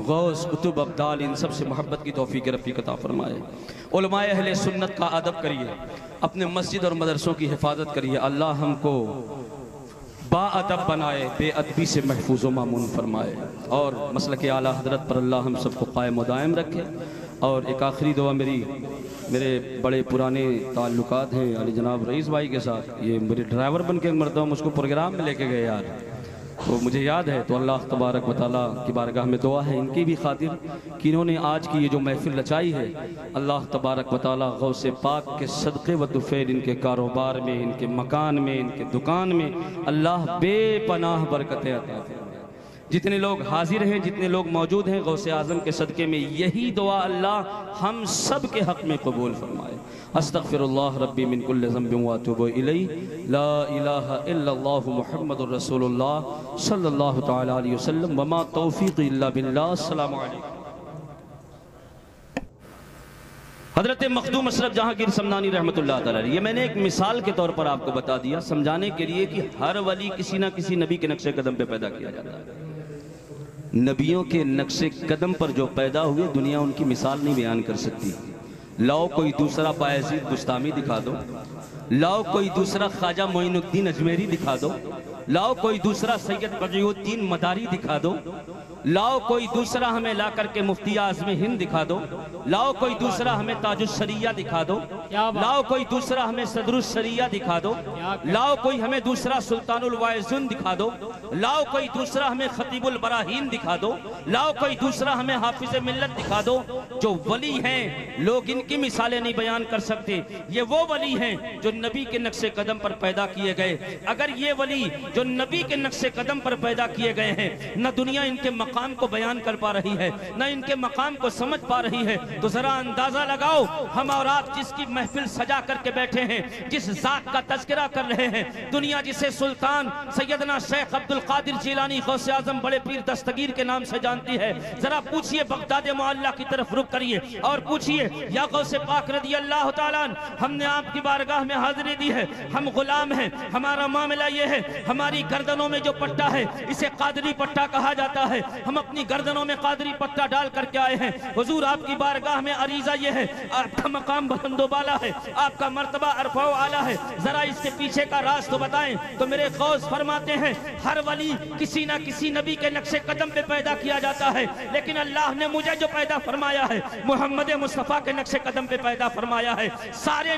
S3: गौस, कुतुब, अब्दाल, इन सब से मोहब्बत की तौफीक रफ़ीक अता फरमाए। उलमाए अहले सुन्नत का अदब करिए, अपने मस्जिद और मदरसों की हिफाजत करिए। अल्लाह हमको बाअदब बनाए, बेअदबी से महफूज व मामून फरमाए और मसलके आला हजरत पर अल्लाह हम सबको कायम व दायम रखे। और एक आखिरी दुआ मेरे बड़े पुराने ताल्लुकात हैं अली जनाब रईस भाई के साथ, ये मेरे ड्राइवर बन के मरता हूँ, मुझको प्रोग्राम में लेके गए यार, तो मुझे याद है, तो अल्लाह तबारक व तआला की बारगाह में दुआ है इनकी भी खातिर कि इन्होंने आज की ये जो महफिल रचाई है, अल्लाह तबारक व तआला गौसे पाक के सदक़े व तुफ़ैल इनके कारोबार में, इनके मकान में, इनके दुकान में अल्लाह बेपनाह बरकतें अता फरमाए। जितने लोग हाजिर हैं, जितने लोग मौजूद हैं, गौसे आज़म के सदक़े में यही दुआ अल्लाह हम सब के हक़ में कबूल फरमाए। अस्तग़फ़िरुल्लाह रब्बी मिन कुल्लि ज़ंबिन व अतूबु इलैहि, ला इलाहा इल्लल्लाहु मुहम्मदुर रसूलुल्लाह सल्लल्लाहु तआला अलैहि वसल्लम, व मा तौफ़ीक़ी इल्ला बिल्लाह। अस्सलामु अलैकुम। हज़रत मखदूम अशरफ जहांगीर समनानी रहमतुल्लाह तआला, ये मैंने एक मिसाल के तौर पर आपको बता दिया समझाने के लिए कि हर वली किसी ना किसी नबी के नक्शे कदम पे पैदा किया जाता है। नबियों के नक्शे कदम पर जो पैदा हुए, दुनिया उनकी मिसाल नहीं बयान कर सकती। लाओ कोई दूसरा बायज़ीद बुस्तामी दिखा दो, लाओ कोई दूसरा ख्वाजा मोइनुद्दीन अजमेरी दिखा दो, लाओ कोई दूसरा सैयद बदियुद्दीन मदारी दिखा दो, लाओ कोई दूसरा हमें ला करके मुफ्ती आज़म हिंद दिखा दो, लाओ कोई दूसरा हमें ताजुस्सरिया दिखा दो, लाओ कोई दूसरा हमें सदरुस्सरिया दिखा दो, लाओ कोई हमें दूसरा सुल्तानुल वाइज़ुन दिखा दो, लाओ कोई दूसरा हमें खतीबुल बराहीन दिखा दो, लाओ कोई दूसरा हमें हाफिज मिल्लत दिखा दो। जो वली हैं, लोग इनकी मिसालें नहीं बयान कर सकते। ये वो वली हैं जो नबी के नक्शे कदम पर पैदा किए गए। अगर ये वली जो नबी के नक्शे कदम पर पैदा किए गए हैं, न दुनिया इनके मकाम को बयान कर पा रही है, न इनके मकाम को समझ पा रही है, तो जरा अंदाजा लगाओ हम और आप जिसकी महफिल सजा करके बैठे हैं, जिस जात का तज़किरा कर रहे हैं, दुनिया जिसे सुल्तान सैयदना शेख अब्दुल कादिर जिलानी गौसे आजम बड़े पीर दस्तगीर के नाम से जानती है, जरा पूछिए बगदाद मुअल्ला की तरफ रुख करिए और पूछिए, या गौसे पाक रज़ी अल्लाह तआला हमने आपकी बारगाह में हाजिरी दी है, हम गुलाम हैं, हमारा मामला ये है, हमारी गर्दनों में जो पट्टा है इसे कादरी पट्टा कहा जाता है, हम अपनी गर्दनों में कादरी पट्टा डाल करके आए हैं। हुजूर आपकी बारगाह में अरीजा ये है, आपका मकाम बुलंदोबाला है, आपका मर्तबा अरफा आला है, जरा इसके पीछे का राज तो बताएं। तो मेरे गौस फरमाते हैं, हर वली किसी ना किसी नबी के नक्शे कदम पे पैदा किया जाता है, लेकिन अल्लाह ने मुझे जो पैदा फरमाया है मोहम्मद मुस्तफ़ा के नक्शे कदम पे पैदा फरमाया है। सारे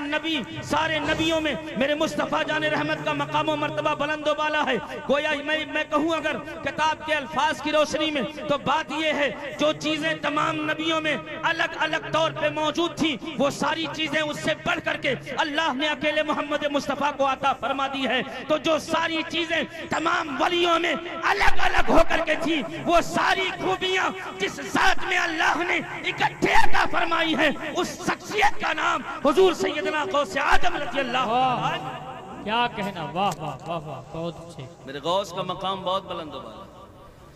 S3: नबियों में मेरे मुस्तफ़ा जाने रहमत का मकाम और मर्तबा बुलंदोबाला है। गोया मैं कहूँ अगर किताब के अल्फाज की रोशनी में, तो बात यह है जो चीजें तमाम नबियों में अलग अलग तौर पे मौजूद थी, वो सारी चीजें उससे बढ़ करके अल्लाह ने अकेले मोहम्मद मुस्तफ़ा को अता फरमा दी है। तो जो सारी चीजें तमाम वलियों में अलग अलग होकर के थी, वो सारी खूबियां जिस जात में अल्लाह ने इकट्ठे अता फरमाई है, उस शख्सियत का नाम हुजूर सैयदना गौसे आज़म रज़ियल्लाहु अन्हु।
S2: क्या कहना, वाह वाह वाह वाह, बहुत अच्छे।
S3: मेरे गौस का मकाम बहुत बुलंद वाला।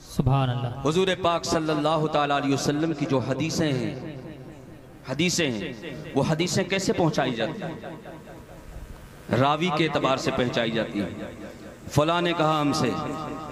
S2: सुभान अल्लाह।
S3: हुजूर पाक सल्लल्लाहु ताला अलैहि वसल्लम की जो हदीसें हैं, वो हदीसें कैसे पहुंचाई जाती हैं? रावी के एतबार से पहुंचाई जाती है। फला ने कहा हमसे,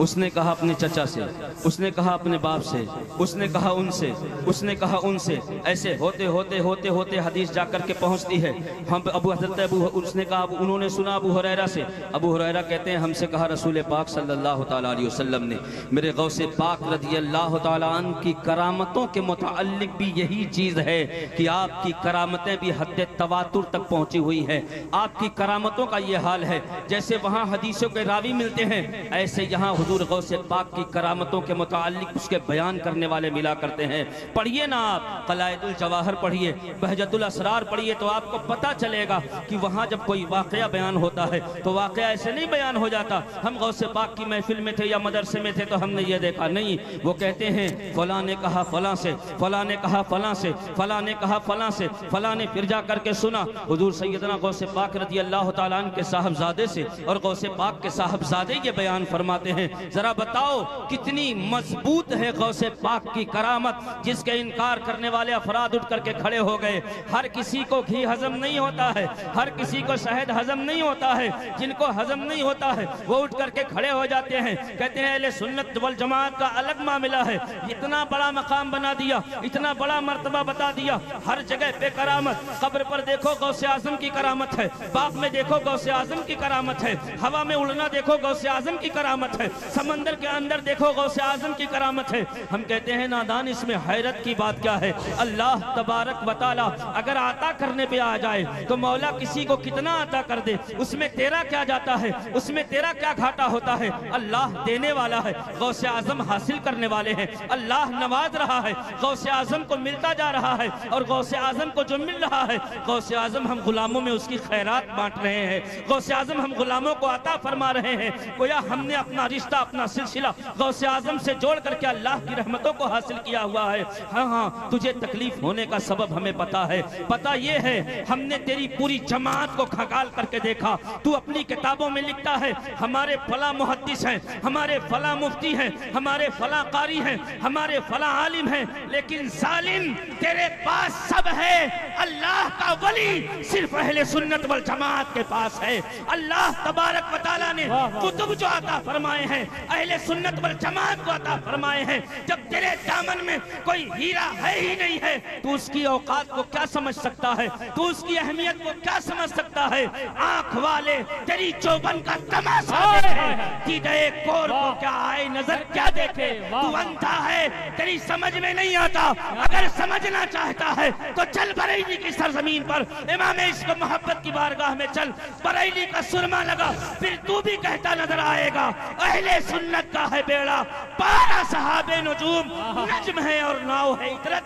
S3: उसने कहा अपने चचा से, उसने कहा अपने बाप से, उसने कहा उनसे, उसने कहा उनसे, ऐसे होते होते होते होते हदीस जाकर के पहुंचती है। हम उसने कहा, उन्होंने सुना अबू हुरैरा से, अबू हुरैरा कहते हैं हमसे कहा रसूल पाक सल्लल्लाहु ताला अलैहि वसल्लम ने। मेरे गौसे पाक रज़ी अल्लाह ताला अन्हु की करामतों के मुताल्लिक भी यही चीज़ है कि आपकी करामतें भी हद तवातुर तक पहुँची हुई है। आपकी करामतों का ये हाल है, जैसे वहाँ हदीसों के रावी मिलते हैं, ऐसे यहाँ हुजूर गौसे पाक की करामतों के मुताल्लिक उसके बयान करने वाले मिला करते हैं। पढ़िए ना आप क़लाइदुल जवाहर पढ़िए, बहजतुल असरार पढ़िए, तो आपको पता चलेगा कि वहाँ जब कोई वाक़या बयान होता है तो वाक़या ऐसे नहीं बयान हो जाता। हम गौसे पाक की महफिल में थे या मदरसे में थे तो हमने ये देखा नहीं, वो कहते हैं फला ने कहा फला से, फला ने कहा फला से, फला ने कहा फला से, फला ने फिर जा करके सुना हुजूर सैयदना गौसे पाक रज़ी अल्लाह तआला अन्हु के साहबजादे से, और गौसे पाक के साहबजादे ये बयान फरमाते हैं। जरा बताओ कितनी मजबूत है गौसे पाक की करामत, जिसके इनकार करने वाले अफराद उठ करके खड़े हो गए। हर किसी को घी हजम नहीं होता है, हर किसी को शहद हजम नहीं होता है, जिनको हजम नहीं होता है वो उठ करके खड़े हो जाते हैं, कहते हैं अहले सुन्नत वल जमात का अलग मामला है। इतना बड़ा मकाम बना दिया, इतना बड़ा मर्तबा बता दिया, हर जगह पे करामत। कब्र पर देखो गौसे आजम की करामत है, बाग में देखो गौसे आजम की करामत है, हवा में उड़ना देखो देखो गौसे आजम की करामत है, समंदर के अंदर देखो गौसे आजम की करामत है। हम कहते हैं नादान, इसमें हैरत की बात क्या है? अल्लाह तबारक व तआला अगर आता करने पे आ जाए तो मौला किसी को कितना आता कर दे, उसमें तेरा क्या जाता है, उसमें तेरा क्या घाटा होता है? अल्लाह देने वाला है, गौसे आजम हासिल करने वाले हैं, अल्लाह नवाज रहा है, गौसे आजम को मिलता जा रहा है। और गौसे आजम को जो मिल रहा है, गौसे आजम हम गुलामों में उसकी खैरात बांट रहे हैं, गौसे आजम हम गुलामों को अता फरमा रहे हैं। गोया हमने अपना रिश्ता, अपना सिलसिला गौसे आजम से जोड़ करके अल्लाह की रहमतों को हासिल किया हुआ है। हाँ हाँ, तुझे तकलीफ होने का सबब हमें पता है। पता ये है, हमने तेरी पूरी जमात को खंगाल करके देखा। तू अपनी किताबों में लिखता है हमारे फला मुहद्दिस हैं, हमारे फला मुफ्ती हैं, हमारे फला कारी हैं, हमारे फला आलिम हैं, लेकिन जालिम तेरे पास सब है। अल्लाह का वली सिर्फ अहले सुन्नत वल जमात के पास है। अल्लाह तबारक व तआला ने कुतुब जो अता फरमाए हैं, अहले सुन्नत वल जमात को अता फरमाए हैं। जब तेरे दामन में कोई हीरा है ही नहीं है, तो उसकी औकात को क्या समझ सकता है? तो उसकी अहमियत को क्या समझ सकता है? आंख वाले तेरी चौबन का तमाशा देखे, दीदे कोर को क्या आए नजर क्या देखे। तू अंधा है, तेरी समझ में नहीं आता। अगर समझना चाहता है तो चल बरेली की सरजमीन पर, इमाम इश्क मोहब्बत की बारगाह में चल, बरेली का सुरमा लगा, फिर तू भी कहता नजर आएगा अहले सुन्नत का है बेड़ा, 12 सहाबे नजूम नज्म है और नाव है इतरत।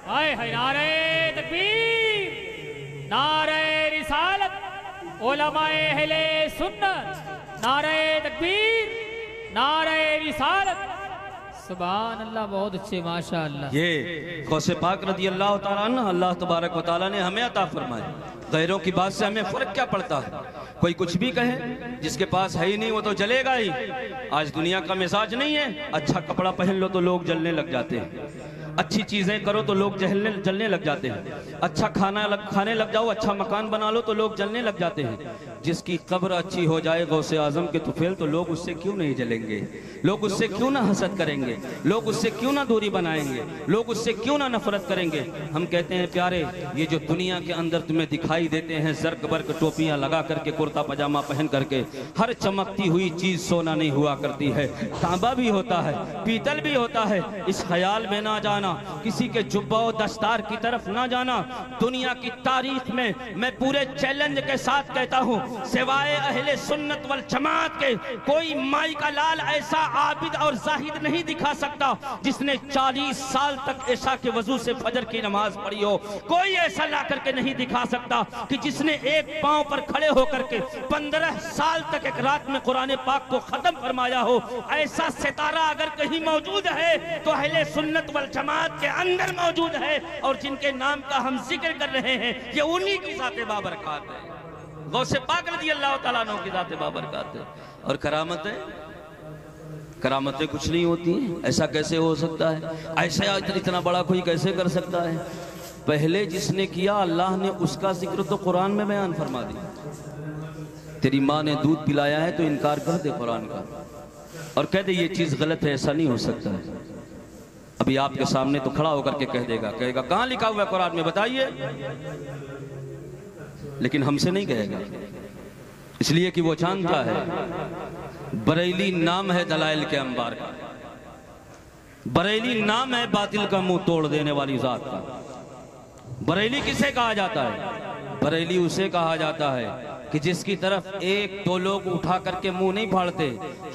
S2: हाय हाय, नारे तकबीर, नारे रिसालत, उलमाए अहले सुन्नत, नारे तकबीर, नारे रिसालत। सुभान अल्लाह, बहुत अच्छे, माशाअल्लाह।
S3: ये गौसे पाक रदी अल्लाह तआला अन्हु, अल्लाह तबारक व तआला ने हमें अता फरमाए। गैरों की बात से हमें फर्क क्या पड़ता है? कोई कुछ भी कहे, जिसके पास है ही नहीं वो तो जलेगा ही। आज दुनिया का मिजाज नहीं है, अच्छा कपड़ा पहन लो तो लोग जलने लग जाते हैं, अच्छी चीजें करो तो लोग जलने लग जाते हैं, अच्छा खाने लग जाओ, अच्छा मकान बना लो तो लोग जलने लग जाते हैं। जिसकी कब्र अच्छी हो जाए गौसे आजम के तुफैल, तो लोग उससे क्यों नहीं जलेंगे? लोग उससे क्यों ना हसद करेंगे? लोग उससे क्यों ना दूरी बनाएंगे? लोग उससे क्यों ना नफरत करेंगे? हम कहते हैं प्यारे, ये जो दुनिया के अंदर तुम्हें दिखाई देते हैं जर्क बर्क टोपियां लगा करके, कुर्ता पजामा पहन करके, हर चमकती हुई चीज सोना नहीं हुआ करती है, तांबा भी होता है, पीतल भी होता है। इस ख्याल में ना जाना, किसी के जुब्बा और दस्तार की तरफ ना जाना। दुनिया की तारीख में मैं पूरे चैलेंज के साथ कहता हूँ, सिवाय अहले सुन्नत वल जमात के कोई माई का लाल ऐसा आबिद और जाहिद नहीं दिखा सकता जिसने 40 साल तक ऐशा के वजू से फजर की नमाज पढ़ी हो। कोई ऐसा ला करके नहीं दिखा सकता कि जिसने एक पांव पर खड़े होकर के 15 साल तक एक रात में कुरान पाक को खत्म फरमाया हो। ऐसा सितारा अगर कहीं मौजूद है तो अहले सुन्नत वल जमात के अंदर मौजूद है, और जिनके नाम का हम जिक्र कर रहे हैं ये उन्हीं की ज़ात बाबरकत है। गौसे पाक रज़ी अल्लाह तआला अन्हु की ज़ात बाबरकत है। और करामतें कुछ नहीं होती हैं। ऐसा कैसे हो सकता है? ऐसा इतना बड़ा कोई कैसे कर सकता है? पहले जिसने किया अल्लाह ने उसका जिक्र तो कुरान में बयान फरमा दिया। तेरी माँ ने दूध पिलाया है तो इनकार कर दे कुरान का और कह दे ये चीज गलत है, ऐसा नहीं हो सकता है। अभी आपके सामने तो खड़ा होकर के कह देगा, कहेगा कहां लिखा हुआ है कुरान में बताइए, लेकिन हमसे नहीं कहेगा, इसलिए कि वो जानता है बरेली नाम है दलाइल के अंबार का, बरेली नाम है बातिल का मुंह तोड़ देने वाली जात का। बरेली किसे कहा जाता है? बरेली उसे कहा जाता है कि जिसकी तरफ एक दो लोग उठा करके मुंह नहीं फाड़ते,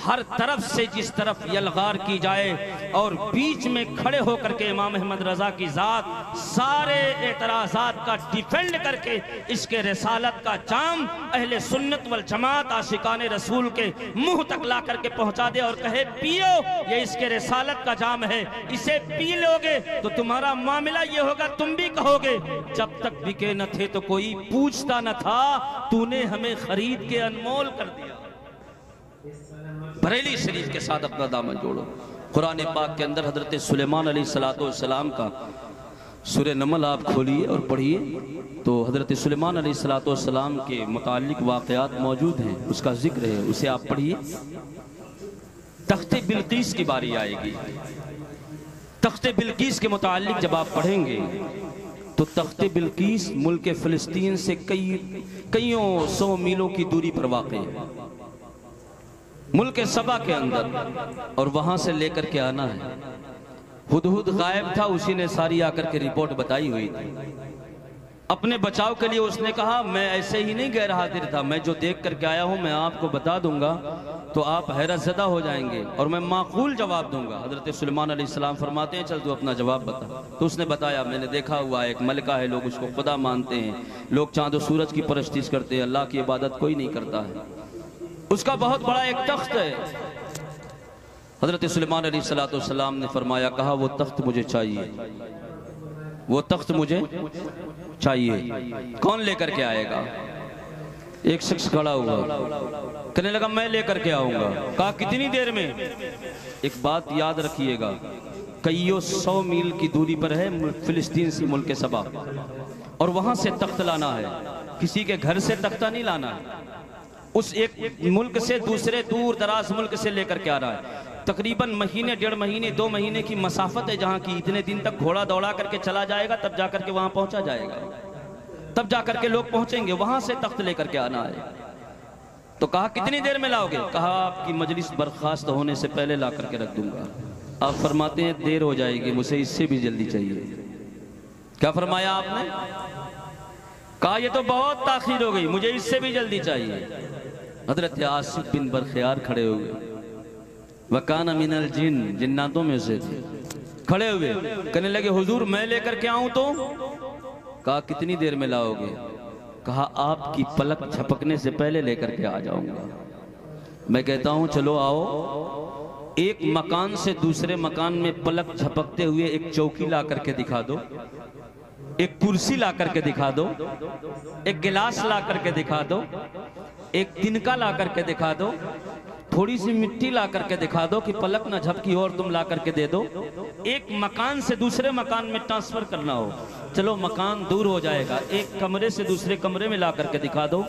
S3: हर तरफ से जिस तरफ यलगार की जाए और बीच में खड़े होकर के इमाम अहमद रजा की जात सारे एतराजात का डिफेंड करके इसके रिसालत का जाम अहले सुन्नत वल जमात आशिकाने रसूल के मुंह तक ला करके पहुंचा दे और कहे पियो, ये इसके रिसालत का जाम है, इसे पी लोगे तो तुम्हारा मामला ये होगा, तुम भी कहोगे जब तक बिके न थे तो कोई पूछता न था, तूने हमें खरीद के अनमोल कर दिया। बरेली शरीफ के साथ अपना दामन जोड़ो। कुरान पाक के अंदर हजरत सुलेमान अलैहिस्सलाम का सूरह नमल आप खोलिए और पढ़िए तो हजरत सुलेमान अलैहिस्सलाम के मुताल्लिक वाक़यात मौजूद हैं, उसका जिक्र है, उसे आप पढ़िए। तख्ते बिल्कीस की बारी आएगी। तख्ते बिल्कीस के मुताल्लिक जब आप पढ़ेंगे तो तख्ते बिल्कीस मुल्क फ़िलिस्तीन से कईयों 100 मीलों की दूरी पर वाक़ है। मुल्क सबा के अंदर, और वहां से लेकर के आना है। हुदहुद गायब था, उसी ने सारी आकर के रिपोर्ट बताई हुई थी। अपने बचाव के लिए उसने कहा मैं ऐसे ही नहीं गैर हाजिर था, मैं जो देख करके आया हूं मैं आपको बता दूंगा तो आप हैरतज़दा हो जाएंगे और मैं माकूल जवाब दूंगा। हजरत सुलेमान अलैहिस्सलाम फरमाते हैं चल तू अपना जवाब बता। तो उसने बताया मैंने देखा हुआ एक मलका है, लोग उसको खुदा मानते हैं, लोग चांद और सूरज की परस्तिश करते हैं, अल्लाह की इबादत कोई नहीं करता है, उसका बहुत बड़ा एक तख्त है। हजरत सुलेमान अलैहिस्सलाम ने फरमाया कहा वो तख्त मुझे चाहिए, वो तख्त मुझे चाहिए। कौन लेकर के आएगा? एक शख्स खड़ा हुआ, कहने लगा मैं लेकर के आऊंगा। कहा कितनी देर में? एक बात याद रखिएगा, कईयों 100 मील की दूरी पर है फिलिस्तीन से मुल्क सबा, और वहां से तख्त लाना है, किसी के घर से तख्ता नहीं लाना है, उस एक मुल्क से दूसरे दूर दराज मुल्क से लेकर के आ रहा है। तकरीबन महीने, 1.5 महीने, 2 महीने की मसाफत है जहाँ की इतने दिन तक घोड़ा दौड़ा करके चला जाएगा, तब जाकर के वहाँ पहुँचा जाएगा, तब जाकर के लोग पहुँचेंगे, वहाँ से तख्त लेकर के आना है। तो कहा कितनी देर में लाओगे? कहा आपकी मजलिस बर्खास्त होने से पहले ला करके रख दूंगा। आप फरमाते हैं देर हो जाएगी, मुझे इससे भी जल्दी चाहिए। क्या फरमाया आपने? कहा ये तो बहुत ताखीर हो गई, मुझे इससे भी जल्दी चाहिए। हजरत आसिफ बिन बरखियार खड़े हुए, वकाना मिनल जिन, जिन्नातों में से थे, खड़े हुए कहने लगे हुजूर मैं लेकर के आऊं तो? कहा कितनी देर में लाओगे? कहा आपकी पलक झपकने से पहले लेकर के आ जाऊंगा। मैं कहता हूं चलो आओ, एक मकान से दूसरे मकान में पलक झपकते हुए एक चौकी ला करके दिखा दो, एक कुर्सी ला करके दिखा दो, एक गिलास ला करके दिखा दो, एक तिनका ला करके दिखा दो, थोड़ी सी मिट्टी ला करके दिखा दो कि पलक ना झपकी हो और तुम ला करके दे दो। एक मकान से दूसरे मकान में ट्रांसफर करना हो, चलो मकान दूर हो जाएगा, एक कमरे से दूसरे कमरे में ला करके दिखा दो,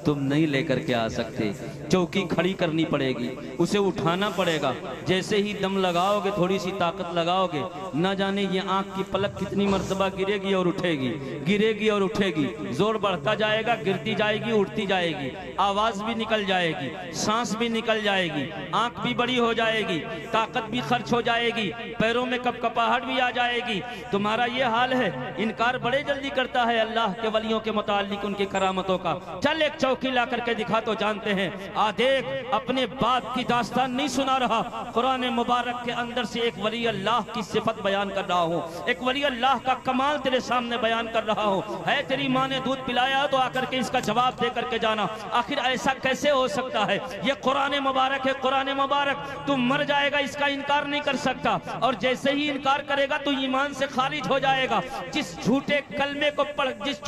S3: तुम नहीं लेकर के आ सकते। चौकी खड़ी करनी पड़ेगी, उसे उठाना पड़ेगा, जैसे ही दम लगाओगे, थोड़ी सी ताकत लगाओगे, ना जाने ये आंख की पलक कितनी मर्तबा गिरेगी और उठेगी, गिरेगी और उठेगी, जोर बढ़ता जाएगा, गिरती जाएगी, उठती जाएगी, आवाज भी निकल जाएगी, सांस भी निकल जाएगी, आंख भी बड़ी हो जाएगी, ताकत भी खर्च हो जाएगी, पैरों में कपकपाहट भी आ जाएगी। तुम्हारा ये हाल है। इनकार बड़े जल्दी करता है अल्लाह के वलियों के मुतालिक उनकी करामतों का। चल एक चौकी ला करके दिखा तो जानते हैं। आ देख, अपने बाप की दास्तान नहीं सुना रहा, कुरान मुबारक के अंदर से एक वली अल्लाह की सिफत बयान कर रहा हूँ, एक वली अल्लाह का कमाल तेरे सामने बयान कर रहा हूँ। है तेरी माँ ने दूध पिलाया तो आकर के इसका जवाब दे करके जाना, आखिर ऐसा कैसे हो सकता है? ये कुरान मुबारक है, कुरान मुबारक। तू मर जाएगा इसका इनकार नहीं कर सकता, और जैसे ही इनकार करेगा तो ईमान से खारिज हो जाएगा। जिस झूठे कलमे को पढ़, जिस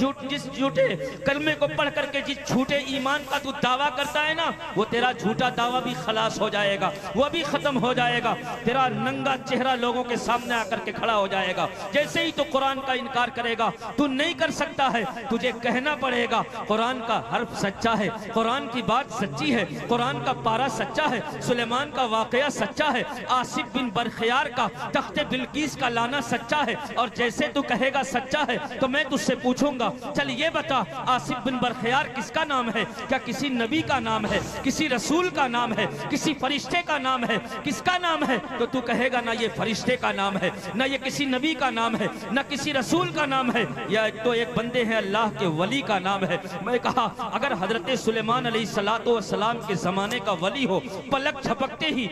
S3: झूठे कलमे को पढ़ करके जिस झूठे ईमान का तू दावा करता है ना, वो तेरा झूठा दावा भी खलास हो जाएगा, वो भी खत्म हो जाएगा। तेरा नंगा चेहरा लोगों के सामने आकर के खड़ा हो जाएगा। जैसे ही तो कुरान का इनकार करेगा, तू नहीं कर सकता है, तुझे कहना पड़ेगा कुरान का हर्फ सच्चा है, कुरान की बात सच्ची है, कुरान का पारा सच्चा है, सुलेमान का वाकया सच्चा है, आसिफ बिन बरखियार का तख्ते बिल्कीस का लाना सच्चा है। और जैसे तू कहेगा सच्चा है तो मैं तुझसे पूछूंगा, चल ये बता आसिफ बिन बरखियार किसका नाम है? क्या किसी नबी का नाम है, किसी रसूल का नाम है, किसी फरिश्ते का नाम है, किसका नाम है? तो तू कहेगा ना ये फरिश्ते का नाम है, ना ये किसी नबी का नाम है, ना किसी रसूल का नाम है, या तो एक बंदे हैं अल्लाह के वली का नाम है। मैं कहा अगर हजरत सुलेमान अलैहिस्सलाम के जमाने का वली हो, पलक झपकते ही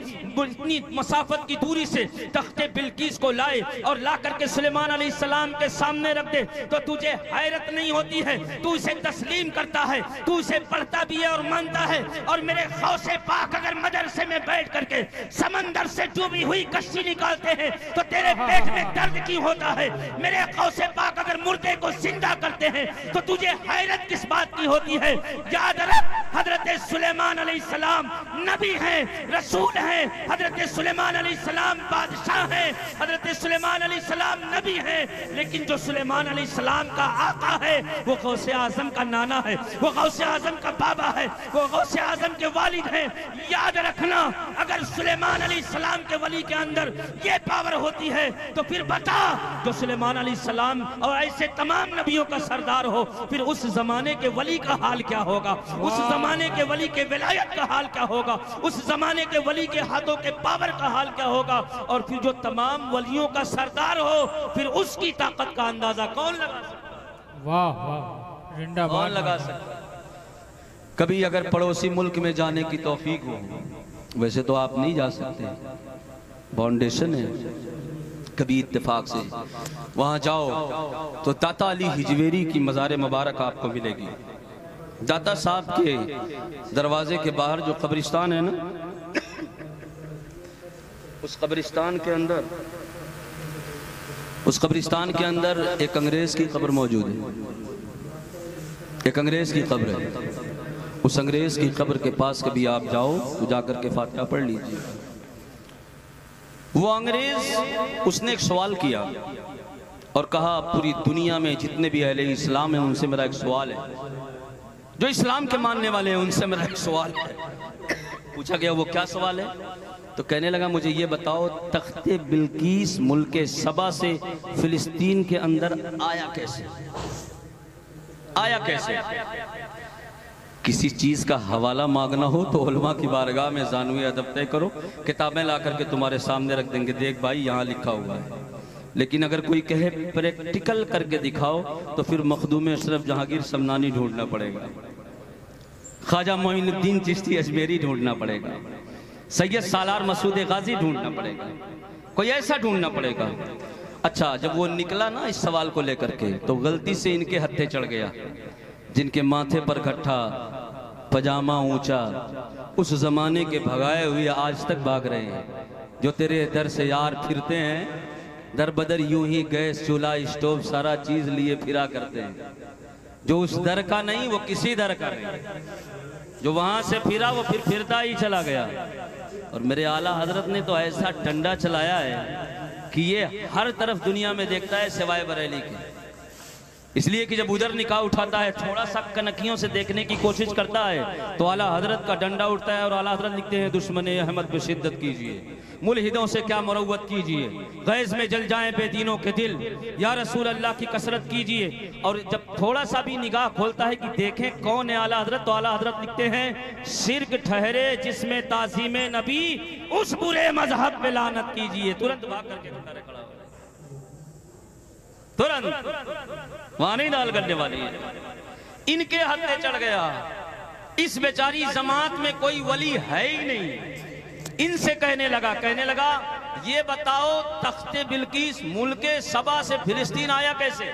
S3: इतनी मसाफत की दूरी से तख्ते बिल्कीस को लाए और ला करके सुलेमान अलैहिस्सलाम के सामने रख दे, तो तुझे हैरत नहीं होती है? तू इसे तस्लीम करता है, तू इसे पढ़ता भी है और मानता है। और मेरे गौसे पाक अगर मदरसे में बैठ करके समंदर से डूबी हुई कश्ती निकालते हैं तो तेरे पेट में दर्द क्यों होता है? मेरे गौसे पाक अगर मुर्दे को जिंदा करते हैं तो तुझे हैरत किस बात की होती है? याद रख, हजरत सुलेमान अलैहिस्सलाम नबी हैं, रसूल हैं, हजरत सुलेमान अलैहिस्सलाम बादशाह हैं, हजरत सुलेमान अलैहिस्सलाम नबी हैं, लेकिन जो सुलेमान अलैहिस्सलाम का आका है वो गौसे आजम का नाना है, वो गौसे आजम का बाबा है, वो गौसे आजम के वालिद हैं। याद रखना, अगर सुलेमान अलैहिस्सलाम के वली के अंदर ये पावर होती है तो फिर बता, जो सुलेमान अलैहिस्सलाम और ऐसे तमाम नबियों का सरदार हो, फिर उस जमाने के वली का हाल क्या होगा, उस जमाने के वली के विलायत का हाल क्या होगा, उस जमाने के वली के हाथों के पावर का हाल क्या होगा, और फिर जो तमाम वलियों का सरदार हो, फिर उसकी ताकत का अंदाजा कौन लगा सकता?
S2: वाह वाह, जिंदाबाद।
S3: कौन लगा सकता? कभी अगर पड़ोसी मुल्क में जाने की तौफीक हो, वैसे तो आप नहीं जा सकते, फाउंडेशन है, कभी इत्तेफाक से वहां जाओ तो दाता अली हिजवेरी की मज़ार मुबारक आपको मिलेगी। दाता साहब के दरवाजे के बाहर जो कब्रिस्तान है ना, उस कब्रिस्तान के अंदर एक अंग्रेज की कब्र मौजूद है। एक अंग्रेज की कब्र है। उस अंग्रेज की कब्र के पास कभी आप जाओ तो जाकर के फातिहा पढ़ लीजिए। वो अंग्रेज, उसने एक सवाल किया और कहा, पूरी दुनिया में जितने भी अहले इस्लाम हैं उनसे मेरा एक सवाल है, जो इस्लाम के मानने वाले हैं उनसे मेरा एक सवाल है। पूछा गया वो क्या सवाल है, तो कहने लगा, मुझे ये बताओ, तख्ते बिल्कीस मुल्के सबा से फिलिस्तीन के अंदर आया कैसे? आया कैसे? किसी चीज का हवाला मांगना हो तो उलमा की बारगाह में ज़ानुए अदब तय करो, किताबें ला करके तुम्हारे सामने रख देंगे, देख भाई यहाँ लिखा हुआ है। लेकिन अगर कोई कहे प्रैक्टिकल करके दिखाओ तो फिर मखदूम अशरफ जहांगीर समनानी ढूंढना पड़ेगा, ख्वाजा मोइनुद्दीन चिश्ती अजमेरी ढूंढना पड़ेगा, सैयद सालार मसूद गाजी ढूंढना पड़ेगा, कोई ऐसा ढूंढना पड़ेगा। अच्छा, जब वो निकला ना इस सवाल को लेकर के, तो गलती से इनके हत्थे चढ़ गया, जिनके माथे पर गट्ठा, पजामा ऊंचा, उस जमाने के भगाए हुए आज तक भाग रहे हैं, जो तेरे दर से यार फिरते हैं, दर बदर यूं ही गैस चूल्हा स्टोव सारा चीज लिए फिरा करते हैं। जो उस दर का नहीं वो किसी दर का नहीं, जो वहां से फिरा वो फिर फिरता ही चला गया। और मेरे आला हजरत ने तो ऐसा डंडा चलाया है कि ये हर तरफ दुनिया में देखता है सिवाय बरेली के। इसलिए कि जब उधर निकाह उठाता है, थोड़ा सा कनखियों से देखने की कोशिश करता है, तो आला हजरत का डंडा उठता है और आला हजरत लिखते हैं, दुश्मने अहमद पे शिद्दत कीजिए, मुल्हिदों से क्या मुरव्वत कीजिए, गैज़ में जल जाएं बेदीनों के दिल, या रसूल अल्लाह की कसरत कीजिए। और जब थोड़ा सा भी निगाह खोलता है कि देखें कौन है आला हजरत, तो आला हजरत लिखते हैं, शिर्क ठहरे जिसमें ताज़ीमे नबी, उस बुरे मजहब पे लानत कीजिए। तुरंत भाग करके किनारे खड़ा हो, तुरंत वहां नहीं डाल करने वाली है। इनके हत्थे चढ़ गया। इस बेचारी जमात में कोई वली है ही नहीं। इनसे कहने लगा ये बताओ, तख्ते बिल्कीस मुल्के सबा से फिलिस्तीन आया कैसे?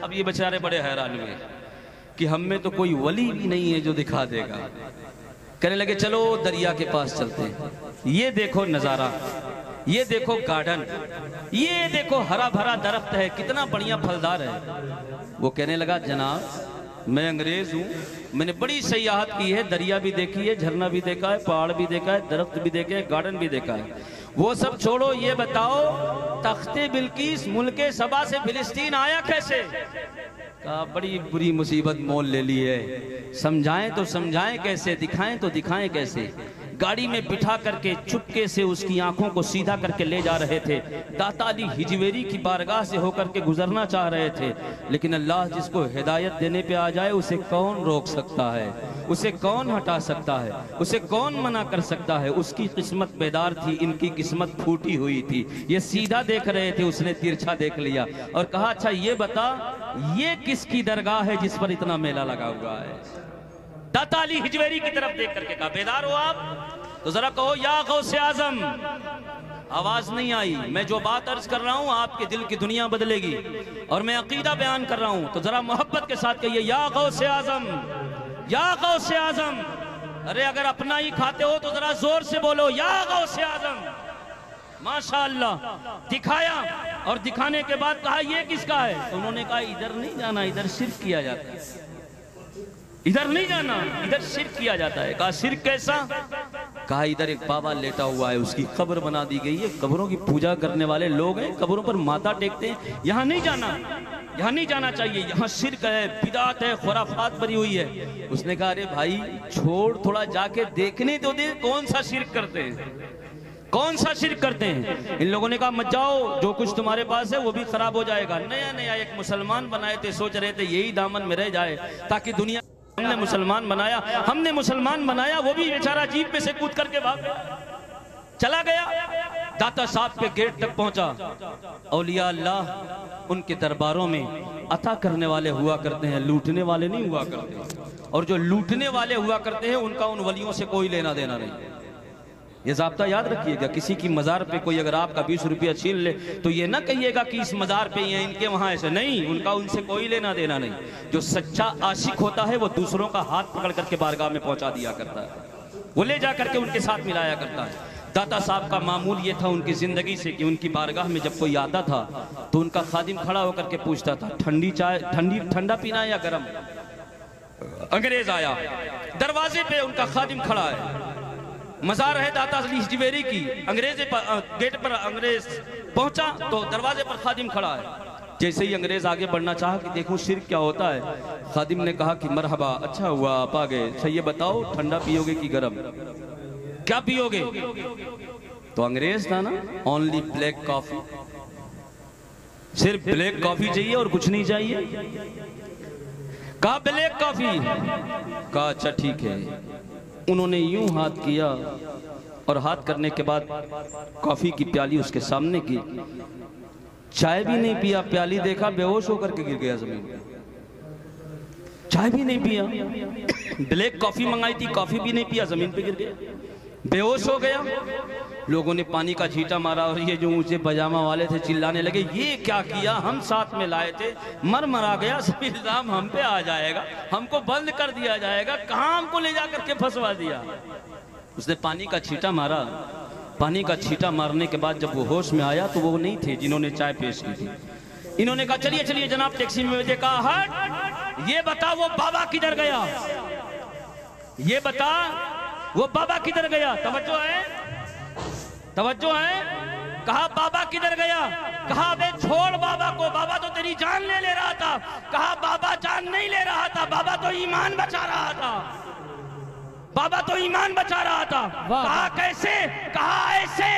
S3: अब ये बेचारे बड़े हैरान हुए कि हम में तो कोई वली भी नहीं है जो दिखा देगा। कहने लगे, चलो दरिया के पास चलते हैं, ये देखो नजारा, ये देखो गार्डन, ये देखो हरा भरा दरख्त है, कितना बढ़िया फलदार है। वो कहने लगा, जनाब मैं अंग्रेज हूँ, मैंने बड़ी सयाहत की है, दरिया भी देखी है, झरना भी देखा है, पहाड़ भी देखा है, दरख्त भी देखे हैं, गार्डन भी देखा है। वो सब छोड़ो, ये बताओ तख्ते बिल्कीस मुल्के सबा से फिलिस्तीन आया कैसे? कहा, बड़ी बुरी मुसीबत मोल ले ली है, समझाएं तो समझाएं कैसे, दिखाएं तो दिखाएं कैसे। गाड़ी में बिठा करके चुपके से उसकी आंखों को सीधा करके ले जा रहे थे। दाता अली हिजवेरी की बारगाह से होकर के गुजरना चाह रहे थे, लेकिन अल्लाह जिसको हिदायत देने पे आ जाए उसे कौन रोक सकता है, उसे कौन हटा सकता है, उसे कौन मना कर सकता है। उसकी किस्मत बेदार थी, इनकी किस्मत फूटी हुई थी। ये सीधा देख रहे थे, उसने तिरछा देख लिया और कहा, अच्छा ये बता, ये किसकी दरगाह है जिस पर इतना मेला लगा हुआ है? दाता अली हिजवेरी की तरफ देख करके कहा, बेदार हो आप? तो जरा कहो, या गौसे आजम। आवाज नहीं आई। मैं जो बात अर्ज कर रहा हूं, आपके दिल की दुनिया बदलेगी, और मैं अकीदा बयान कर रहा हूं, तो जरा मोहब्बत के साथ कहिए, या गौसे आजम, या गौसे आजम। अरे अगर अपना ही खाते हो तो जरा जोर से बोलो, या गौसे आजम। माशाअल्लाह, दिखाया, और दिखाने के बाद कहा, ये किसका है? तो उन्होंने कहा, इधर नहीं जाना, इधर शिर्क किया जाता है, इधर नहीं जाना, इधर शिर्क किया जाता है। कहा, शिर्क कैसा? कहा, इधर एक बाबा लेटा हुआ है, उसकी कब्र बना दी गई है, कब्रों की पूजा करने वाले लोग हैं, कब्रों पर माथा टेकते हैं, यहाँ नहीं जाना। यहाँ नहीं जाना चाहिए, यहाँ शिर्क है, बिदात है, खुराफात भरी हुई है। उसने कहा अरे भाई छोड़, थोड़ा जाके देखने तो दे कौन सा शिर्क करते हैं, कौन सा शिर्क करते हैं। इन लोगों ने कहा मत जाओ, जो कुछ तुम्हारे पास है वो भी खराब हो जाएगा। नया नया एक मुसलमान बनाए थे, सोच रहे थे यही दामन में रह जाए ताकि दुनिया, हमने मुसलमान बनाया, हमने मुसलमान बनाया, वो भी बेचारा जीप में से कूद करके भाग गया, चला गया। दाता साहब के गेट तक पहुंचा। औलिया अल्लाह उनके दरबारों में अता करने वाले हुआ करते हैं, लूटने वाले नहीं हुआ करते। और जो लूटने वाले हुआ करते हैं उनका उन वलियों से कोई लेना देना नहीं। ये ज़ाब्ता याद रखिएगा, किसी की मज़ार पे कोई अगर आपका 20 रुपया छीन ले तो ये ना कहिएगा कि इस मज़ार पे हैं इनके वहाँ ऐसे नहीं, उनका उनसे कोई लेना देना नहीं। जो सच्चा आशिक होता है वो दूसरों का हाथ पकड़ करके बारगाह में पहुंचा दिया करता है, वो ले जा करके उनके साथ मिलाया करता है। दाता साहब का मामूल ये था उनकी जिंदगी से कि उनकी बारगाह में जब कोई आता था तो उनका खादिम खड़ा होकर के पूछता था ठंडी चाय, ठंडा पीना है या गर्म। अंग्रेज आया, दरवाजे पे उनका खादिम खड़ा है, मज़ार है दाता अली हिजवेरी की, अंग्रेज गेट पर अंग्रेज पहुंचा तो दरवाजे पर खादिम खड़ा है। जैसे ही अंग्रेज आगे बढ़ना चाहा कि देखूं शिर्क क्या होता है, खादिम ने कहा कि मरहबा, अच्छा हुआ आप आ गए, अच्छा ये बताओ ठंडा पियोगे कि गरम, क्या पियोगे। तो अंग्रेज था ना, ओनली ब्लैक कॉफी, सिर्फ ब्लैक कॉफी चाहिए और कुछ नहीं चाहिए। कहा ब्लैक कॉफी, कहा अच्छा ठीक है। उन्होंने यूं हाथ किया और हाथ करने के बाद कॉफी की प्याली उसके सामने की, चाय भी नहीं पिया, प्याली देखा बेहोश होकर के गिर गया जमीन पे, चाय भी नहीं पिया। ब्लैक कॉफी मंगाई थी, कॉफी भी नहीं पिया, जमीन पे गिर गया, बेहोश हो गया। लोगों ने पानी का छींटा मारा और ये जो ऊंचे पजामा वाले थे चिल्लाने लगे ये क्या किया, हम साथ में लाए थे, मर गया, सब इल्जाम हम पे आ जाएगा, हमको बंद कर दिया जाएगा, कहां हमको ले जा करके फंसवा दिया। उसने पानी का छींटा मारा, पानी का छींटा मारने के बाद जब वो होश में आया तो वो नहीं थे जिन्होंने चाय पेश की थी। इन्होंने कहा चलिए चलिए जनाब टैक्सी में भेजे। कहा हट, ये बता वो बाबा किधर गया, ये बता वो बाबा किधर गया। तवज्जो है, तवज्जो है। कहा बाबा किधर गया। कहा बे छोड़ बाबा को, बाबा तो तेरी जान ले रहा था। कहा बाबा जान नहीं ले रहा था, बाबा तो ईमान बचा रहा था, बाबा तो ईमान बचा रहा था। कहा कैसे। कहा ऐसे,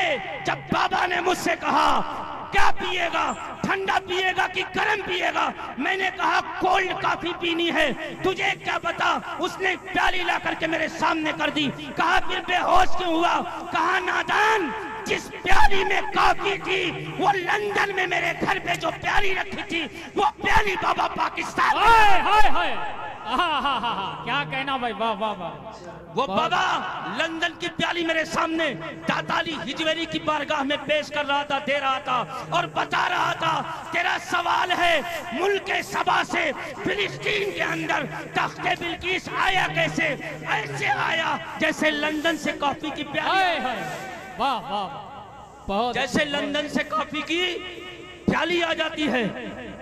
S3: जब बाबा ने मुझसे कहा क्या पिएगा, ठंडा पिएगा कि गर्म पिएगा, मैंने कहा कोल्ड कॉफी पीनी है, तुझे क्या पता। उसने प्याली ला करके मेरे सामने कर दी। कहा फिर बेहोश क्यों हुआ। कहा नादान, जिस प्याली में कॉफी थी वो लंदन में मेरे घर पे जो प्याली रखी थी वो प्याली बाबा पाकिस्तान में।
S2: हाय हाय, क्या कहना भाई, वाह वाह वाह।
S3: वो बाबा लंदन की प्याली मेरे सामने दाता अली हिजवेरी की बारगाह में पेश कर रहा था, दे रहा था और बता रहा था तेरा सवाल है मुल्क सबा से फिलिस्तीन के अंदर तख्ते बिल्किस आया कैसे। ऐसे आया जैसे लंदन से कॉफी की प्याली,
S2: वाह वाह, बहुत
S3: जैसे लंदन से कॉफी की प्याली आ जाती है।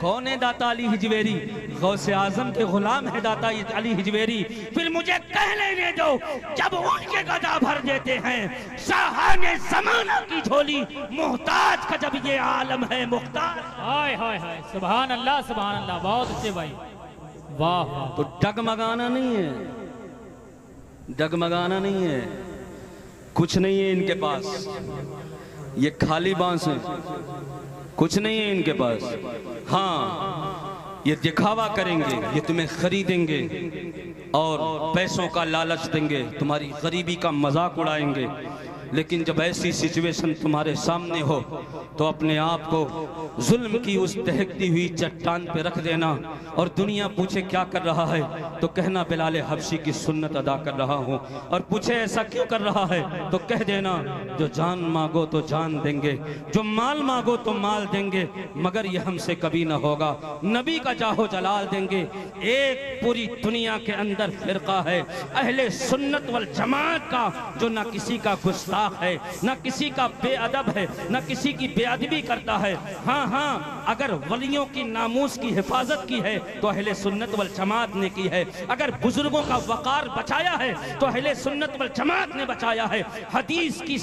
S3: कौन है दाता अली हिजवेरी। गौसे आजम के गुलाम है दाता अली हिजवेरी। फिर मुझे कह लेने दो, जब उनके गदा भर देते हैं शाहाने ज़माना की झोली, मोहताज का जब ये आलम है मुख्तार।
S2: हाय हाय हाय, सुभान अल्लाह सुभान अल्लाह, बहुत अच्छे भाई, वाह वाह।
S3: तो डगमगाना नहीं है, डगमगाना नहीं है, कुछ नहीं है इनके पास, ये खाली बांस है, कुछ नहीं है इनके पास। हाँ, ये दिखावा करेंगे, ये तुम्हें खरीदेंगे और पैसों का लालच देंगे, तुम्हारी गरीबी का मजाक उड़ाएंगे। लेकिन जब ऐसी सिचुएशन तुम्हारे सामने हो तो अपने आप को जुल्म की उस दहकती हुई चट्टान पे रख देना और दुनिया पूछे क्या कर रहा है तो कहना बिलाले हबशी की सुन्नत अदा कर रहा हूँ। और पूछे ऐसा क्यों कर रहा है तो कह देना जो जान मांगो तो जान देंगे, जो माल मांगो तो माल देंगे, मगर ये हमसे कभी ना होगा, नबी का जाहो जलाल देंगे। एक पूरी दुनिया के अंदर फिरका है अहले सुन्नत वल जमात का जो ना किसी का गुस्ताख है, ना किसी का बेअदब है, ना किसी की बेअदबी करता है। हाँ हाँ, अगर वलियों की नामूस की हिफाजत की है तो अहले सुन्नत वल जमात ने की है। अगर बुजुर्गों का वकार बचाया है तो अहले सुन्नत वल जमात ने बचाया है। हदीस की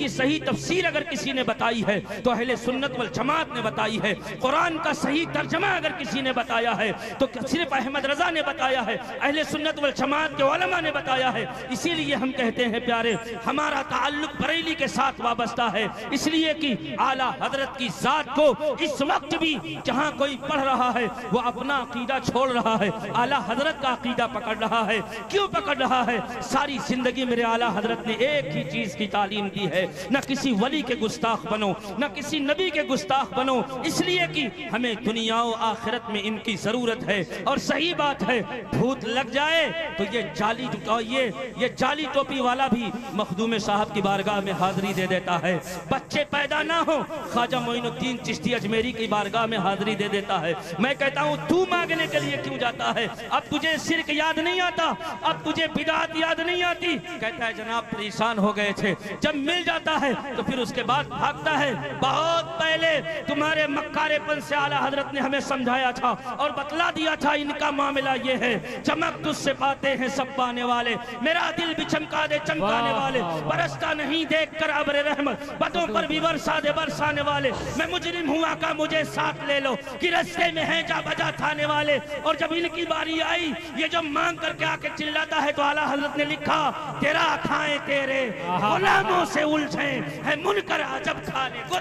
S3: सही तफसीर अगर किसी ने बताई है तो अहले सुन्नत वल जमात ने बताई है। कुरान का सही तर्जमा अगर किसी ने बताया है तो सिर्फ अहमद रजा ने बताया है, अहले सुन्नत वल जमात के उलमा ने बताया है। इसीलिए हम कहते हैं प्यारे, हमारा ताल्लुक बरेली के साथ वाबस्ता है, इसलिए कि आला हजरत की जात को इस वक्त भी जहां कोई पढ़ रहा है वो अपना अकीदा छोड़ रहा है, आला हजरत का अकीदा पकड़ रहा है। क्यों पकड़ रहा है? सारी जिंदगी मेरे आला हजरत ने एक ही चीज की तालीम दी है, न किसी वली के गुस्ताख बनो, न किसी नबी के गुस्ताख बनो, इसलिए कि हमें दुनिया और आखिरत में इनकी जरूरत है। और सही बात है, भूत लग जाए तो ये जाली टोपी वाला भी मखदूम साहब की बारगाह में हाजिरी दे देता है। बच्चे पैदा ना हो, ख्वाजा मोइनुद्दीन चिश्ती अजमेरी की बारगाह में हाजिरी दे देता है। मैं कहता हूँ तू मांगने के लिए क्यों जाता है? अब तुझे शिर्क याद नहीं आता, अब तुझे बिदात याद नहीं आती। कहता है जनाब परेशान हो गए थे, जब मिल जाता है तो फिर उसके बाद भागता है। बहुत पहले तुम्हारे मक्कारेपन से आला हजरत ने हमें समझाया था और बतला दिया था इनका मामला ये है, चमक तुझसे पाते हैं सब पाने वाले, मेरा दिल भी चमका दे चमकाने वाले, बरसता नहीं देख कर अब्र रहमत, बतों पर भी बरसा दे बरसाने वाले। मैं मुजरिम हुआ का मुझे साथ ले लो कि रस्ते में है जा बजा थाने वाले। और जब इनकी बारी आई, ये जब मांग करके आके चिल्लाता है तो आला हजरत ने लिखा, तेरा खाए तेरे गुलामों से उलझे है मुनकर अजब खाने को।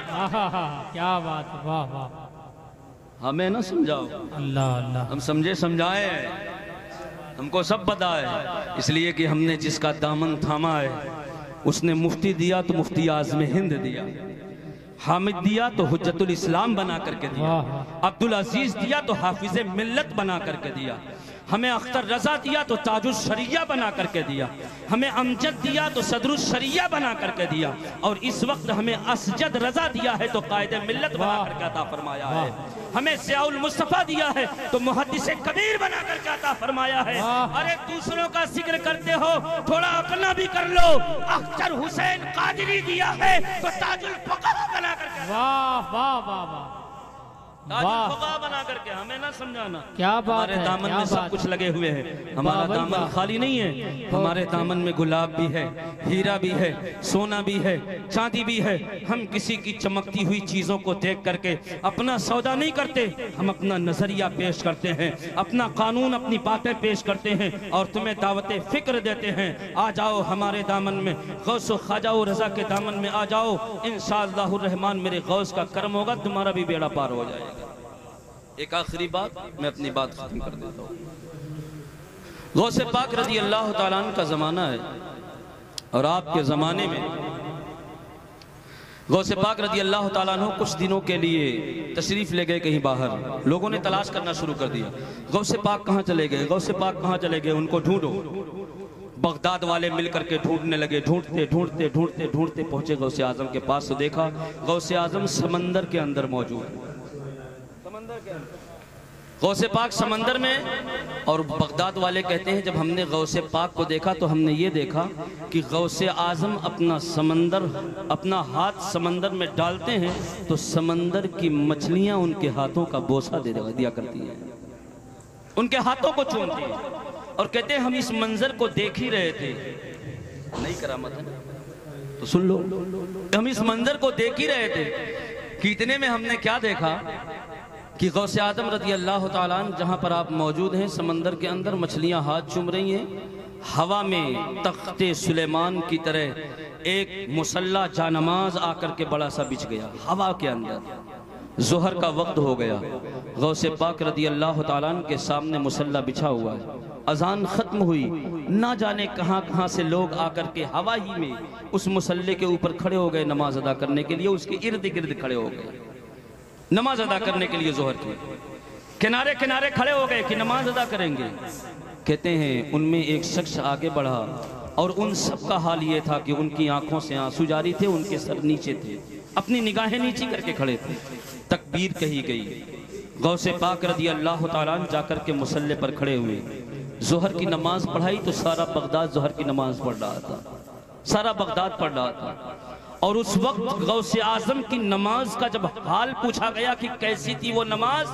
S2: क्या बात, वाह वाह।
S3: हमें ना समझाओ,
S2: अल्लाह अल्लाह,
S3: हम समझे समझाए, हमको सब पता है, इसलिए कि हमने जिसका दामन थामा है उसने मुफ्ती दिया तो मुफ्ती आज़म हिंद दिया, हामिद दिया तो हुज्जतुल इस्लाम बना करके दिया, अब्दुल अजीज दिया तो हाफिज मिल्लत बना करके दिया, हमें अख्तर रजा दिया तो ताजुल शरिया बना करके दिया, हमें अमजद दिया तो सदरुल शरिया बना करके दिया, और इस वक्त हमें असजद रजा दिया है तो कायदे मिल्लत बना करके अता फरमाया है। हमें सियाउल मुस्तफा दिया है तो मुहद्दिस कबीर बना करके अता फरमाया है। अरे दूसरों का जिक्र करते हो, थोड़ा अपना भी कर लो। अख्तर हुसैन कादरी दिया है तो ताजुल फुक़हा बना करके,
S2: वाह वाह वाह वाह,
S3: बना करके हमें ना समझाना।
S2: क्या बात
S3: हमारे
S2: है,
S3: दामन
S2: क्या
S3: में सब
S2: बात
S3: कुछ लगे हुए हैं, हमारा दामन खाली नहीं है, हमारे दामन में गुलाब भी है, हीरा भी है, सोना भी है, चांदी भी है। हम किसी की चमकती हुई चीजों को देख करके अपना सौदा नहीं करते, हम अपना नजरिया पेश करते हैं, अपना कानून अपनी बातें पेश करते हैं और तुम्हें दावत फिक्र देते हैं। आ जाओ हमारे दामन में, गौस ख्वाजा रजा के दामन में आ जाओ, इंशाअल्लाह रहमान मेरे गौस का करम होगा, तुम्हारा भी बेड़ा पार हो जाएगा। एक आखिरी बात, मैं अपनी बात खत्म कर देता हूँ। गौसे पाक रज़ी अल्लाह ताला अन्हु का ज़माना है और आपके ज़माने में गौसे पाक रज़ी अल्लाह ताला अन्हु कुछ दिनों के लिए तशरीफ़ ले गए कहीं बाहर। लोगों ने तलाश करना शुरू कर दिया, गौसे पाक कहाँ चले गए, गौसे पाक कहाँ चले गए, उनको ढूंढो। बगदाद वाले मिलकर के ढूंढने लगे, ढूंढते ढूंढते ढूंढते ढूंढते पहुंचे गौसे आजम के पास, तो देखा गौसे आजम समंदर के अंदर मौजूद है। गौसे पाक समंदर में, और बगदाद वाले कहते हैं जब हमने गौसे पाक को देखा तो हमने ये देखा कि गौसे आजम अपना हाथ समंदर में डालते हैं तो समंदर की मछलियां उनके हाथों का बोसा दे दिया करती हैं, उनके हाथों को चूमती हैं, और कहते हैं हम इस मंजर को देख ही रहे थे। नहीं करामत है तो सुन लो, हम इस मंजर को देख ही रहे थे कि इतने में हमने क्या देखा कि गौसे आदम रज़ी अल्लाह ताला अन्हु जहाँ पर आप मौजूद हैं, समंदर के अंदर मछलियाँ हाथ चूम रही हैं। हवा में तख्ते सुलेमान की तरह एक मुसल्ला जानमाज आकर के बड़ा सा बिछ गया हवा के अंदर। ज़ोहर का वक्त हो गया, गौसे पाक रज़ी अल्लाह ताला अन्हु के सामने मुसल्ला बिछा हुआ है। अजान ख़त्म हुई, ना जाने कहाँ कहाँ से लोग आकर के हवा ही में उस मुसल्ले के ऊपर खड़े हो गए नमाज अदा करने के लिए, उसके इर्द गिर्द खड़े हो गए नमाज अदा करने के लिए। जोहर के किनारे किनारे खड़े हो गए कि नमाज अदा करेंगे। कहते हैं उनमें एक शख्स आगे बढ़ा और उन सब का हाल ये था कि उनकी आंखों से आंसू जारी थे, उनके सर नीचे थे, अपनी निगाहें नीचे करके खड़े थे। तकबीर कही गई, गौसे पाक रज़ी अल्लाह ताला अन्हु जाकर के मुसल्ले पर खड़े हुए, जोहर की नमाज पढ़ाई तो सारा बगदाद जोहर की नमाज पढ़ रहा था, सारा बगदाद पढ़ रहा था। और उस वक्त गौसे आजम की नमाज का जब हाल पूछा गया कि कैसी थी वो नमाज,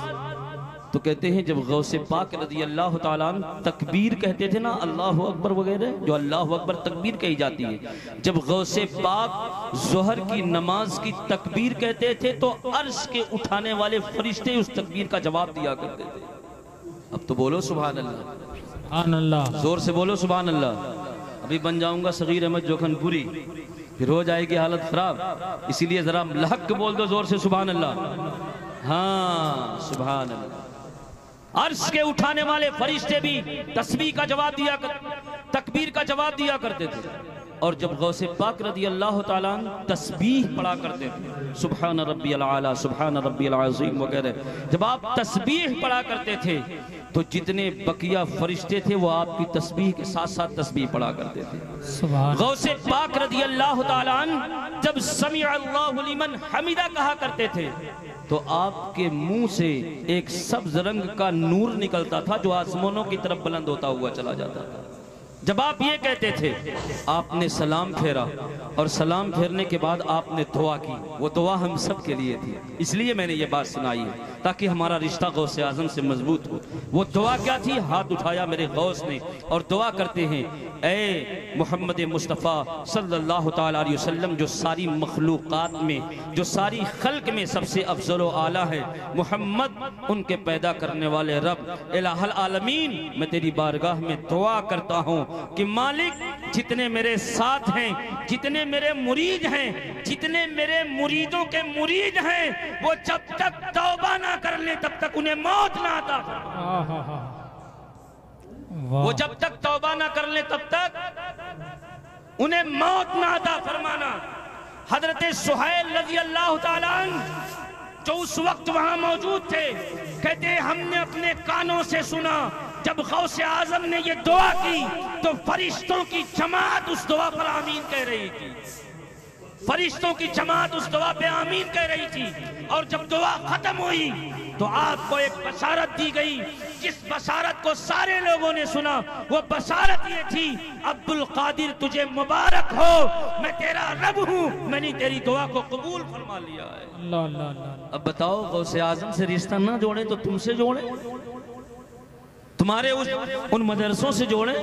S3: तो कहते हैं जब गौसे पाक रज़ी अल्लाह ताला अन्हु तकबीर कहते थे ना, अल्लाह अकबर वगैरह, जो अल्लाह अकबर तकबीर कही जाती है, जब गौसे पाक जोहर की नमाज की तकबीर कहते थे तो अर्श के उठाने वाले फरिश्ते उस तकबीर का जवाब दिया करते थे। अब तो बोलो सुभान अल्लाह,
S2: सुभान अल्लाह,
S3: जोर से बोलो सुभान अल्लाह। अभी बन जाऊंगा सगीर अहमद जोखनपुरी, फिर हो जाएगी हालत खराब, इसीलिए जरा लहक बोल दो जोर से सुभान अल्लाह। हाँ सुभान अल्लाह। अर्श के उठाने वाले फरिश्ते भी तस्बीह का जवाब दिया तकबीर का जवाब दिया करते थे। और जब गौसे पाक रज़ी अल्लाह ताला अन्हु तस्बीह पढ़ा करते थे, सुभान रब्बियल आला, सुभान रब्बियल अज़ीम वगैरह, जब आप तस्बीह पढ़ा करते थे तो जितने बकिया फरिश्ते थे वो आपकी तस्बीह के साथ साथ तस्बीह पढ़ा करते थे।
S2: सुभान
S3: गौसे पाक रज़ी अल्लाह ताला अन्हु जब समिअ अल्लाहु लिमन हमिदा कहा करते थे तो आपके मुंह से एक सब्ज रंग का नूर निकलता था जो आसमानों की तरफ बुलंद होता हुआ चला जाता था। जब आप ये कहते थे, आपने सलाम फेरा और सलाम फेरने के बाद आपने दुआ की, वो दुआ हम सब के लिए थी, इसलिए मैंने ये बात सुनाई है ताकि हमारा रिश्ता गौसे आजम से मजबूत हो। वो दुआ क्या थी? हाथ उठाया मेरे गौस ने और दुआ करते हैं, ए मोहम्मद मुस्तफ़ा सल्लल्लाहु ताला अलैहि वसल्लम, जो सारी मखलूक़ात में, जो सारी खल्क में सबसे अफजल व आला है, मोहम्मद उनके पैदा करने वाले रब इलाहुल आलमीन, मैं तेरी बारगाह में दुआ करता हूँ कि मालिक जितने मेरे साथ हैं, जितने मेरे मुरीद हैं, जितने मेरे मुरीदों के मुरीद हैं, वो जब तक तौबा ना कर ले तब तक उन्हें मौत ना आता फरमा। वो जब तक तौबा ना कर ले तब तक उन्हें मौत ना अता फरमाना। हजरत सुहैल रज़ी अल्लाह ताला अन्हु जो उस वक्त वहां मौजूद थे, कहते हमने अपने कानों से सुना जब गौसे आजम ने ये दुआ की तो फरिश्तों की जमात उस दुआ पर आमीन कह रही थी, फरिश्तों की जमात उस दुआ पे आमीन कह रही थी। और जब दुआ खत्म हुई तो आपको एक बशारत दी गई, जिस बशारत को सारे लोगों ने सुना, वो बशारत ये थी, अब्दुल कादिर तुझे मुबारक हो, मैं तेरा रब हूँ, मैंने तेरी दुआ को कबूल फरमा लिया है।
S2: अल्लाह अल्लाह अल्लाह।
S3: अब बताओ, गौसे आजम से रिश्ता ना जोड़े तो तुमसे जोड़े, तुम्हारे उन मदरसों से जोड़े?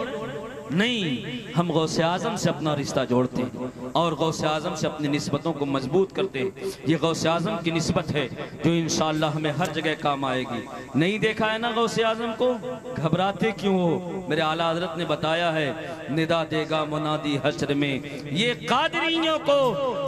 S3: नहीं, हम गौसे आजम से अपना रिश्ता जोड़ते हैं और गौसे आजम से अपनी निस्बतों को मजबूत करते हैं। ये गौसे आजम की निस्बत है जो इंशाअल्लाह हमें हर जगह काम आएगी। नहीं देखा है ना गौसे आजम को? घबराते क्यों हो? मेरे आला हजरत ने बताया है, निदा देगा मुनादी हश्र में, ये कादरियों को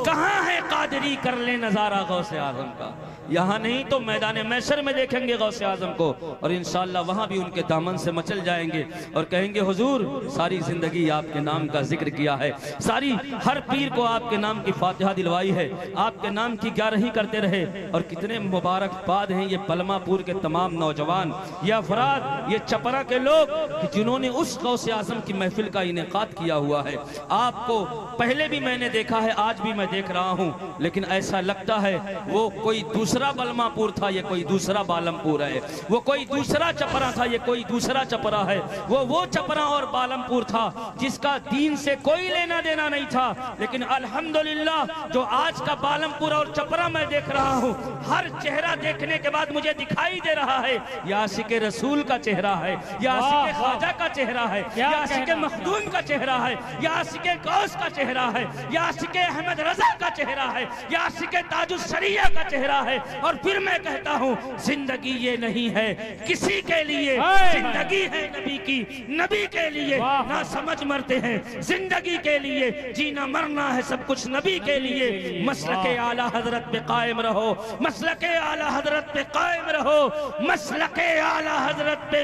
S3: कहाँ है कादरी, कर ले नजारा गौसे आजम का। यहाँ नहीं तो मैदान मैशर में देखेंगे गौसे आजम को और इंशाअल्लाह वहाँ भी उनके दामन से मचल जाएंगे और कहेंगे, हुजूर सारी जिंदगी आपके नाम का जिक्र किया है, सारी हर पीर को आपके नाम की फातिहा दिलवाई है, आपके नाम की ग्यारही करते रहे। और कितने मुबारकबाद हैं ये पलमापुर के तमाम नौजवान, ये अफराद, ये चपरा के लोग कि जिन्होंने उस गौसे आजम की महफिल का इनेकाद किया हुआ है। आपको पहले भी मैंने देखा है, आज भी मैं देख रहा हूँ, लेकिन ऐसा लगता है वो कोई दूसरा बलमापुर था, ये कोई दूसरा बालमपुर है, वो कोई दूसरा चपरा था, ये कोई दूसरा चपरा है। वो चपरा और बालमपुर था जिसका दीन से कोई लेना देना नहीं था, लेकिन अल्हम्दुलिल्लाह जो आज का बालमपुर और चपरा मैं देख रहा हूँ, हर चेहरा देखने के बाद मुझे दिखाई दे रहा है, ये आशिक़े रसूल का चेहरा है, ये आशिक़े ख्वाजा का चेहरा है, ये आशिक़े मखदूम का चेहरा है, ये आशिक़े गौस का चेहरा है, ये आशिक़े अहमद रजा का चेहरा है, ये आशिक़े ताजुस शरिया का चेहरा है। और फिर मैं कहता हूँ, जिंदगी ये नहीं है किसी के लिए, जिंदगी है नबी की, नबी के लिए ना समझ मरते हैं, जिंदगी के लिए जीना मरना है सब कुछ नबी के लिए। मसलके आला हजरत पे कायम रहो, मसलके आला हजरत पे कायम रहो, मसलके आला हजरत पे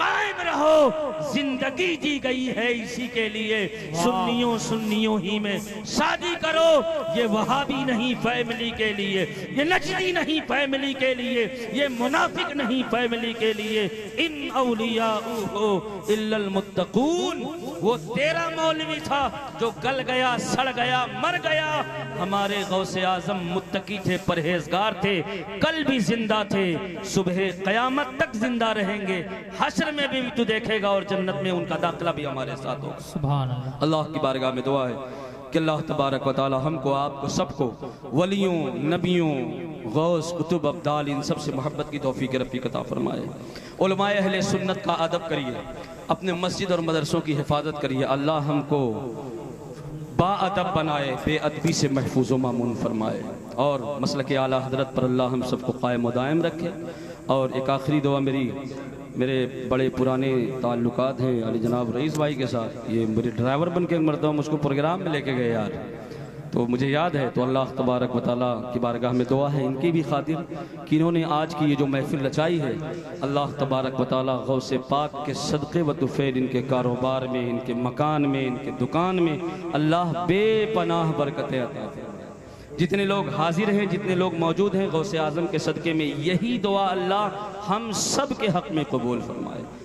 S3: कायम रहो। जिंदगी दी गई है इसी के लिए, सुन्नियों ही में शादी करो, ये वहाबी नहीं फैमिली के लिए, ये नजदी नहीं फैमिली के लिए, ये मुनाफिक नहीं फैमिली के लिए। इन औलियाउ इल्लल मुत्तकून, वो तेरा मौलवी था जो गल गया, सड़ गया, मर गया। हमारे गौसे आजम मुत्तकी थे, परहेजगार थे, कल भी जिंदा थे, सुबह कयामत तक जिंदा रहेंगे, हश्र में भी तू देखेगा और जन्नत में उनका दाखिला भी हमारे साथ होगा।
S2: सुभान अल्लाह।
S3: अल्लाह की बारगाह में दुआ है, कि अल्लाह तबारक व तआला हमको आपको सबको वलियों नबियों गौस कुतुब अब्दाल इन सब से मोहब्बत की तौफीक रफ़ीक अता फरमाए। उलमाए अहले सुन्नत का अदब करिए, अपने मस्जिद और मदरसों की हिफाजत करिए। अल्लाह हमको बाअदब बनाए, बेअदबी से महफूज व मामून फरमाए और मसलक आला हज़रत पर अल्लाह हम सबको कायम व दायम रखे। और एक आखिरी दुआ मेरे बड़े पुराने ताल्लुकात हैं अली जनाब रईस भाई के साथ। ये मेरे ड्राइवर बन के मरतबा मुझको प्रोग्राम में लेके गए यार, तो मुझे याद है। तो अल्लाह तबारक व तआला की बारगाह में दुआ है इनकी भी खातिर कि इन्होंने आज की ये जो महफिल रचाई है, अल्लाह तबारक व तआला गौसे पाक के सदक़े व तुफ़ैल इनके कारोबार में, इनके मकान में, इनके दुकान में अल्लाह बेपनाह बरकतें अता फरमाए। जितने लोग हाजिर हैं, जितने लोग मौजूद हैं, गौसे आज़म के सदक़े में यही दुआ अल्लाह हम सब के हक़ में कबूल फरमाए।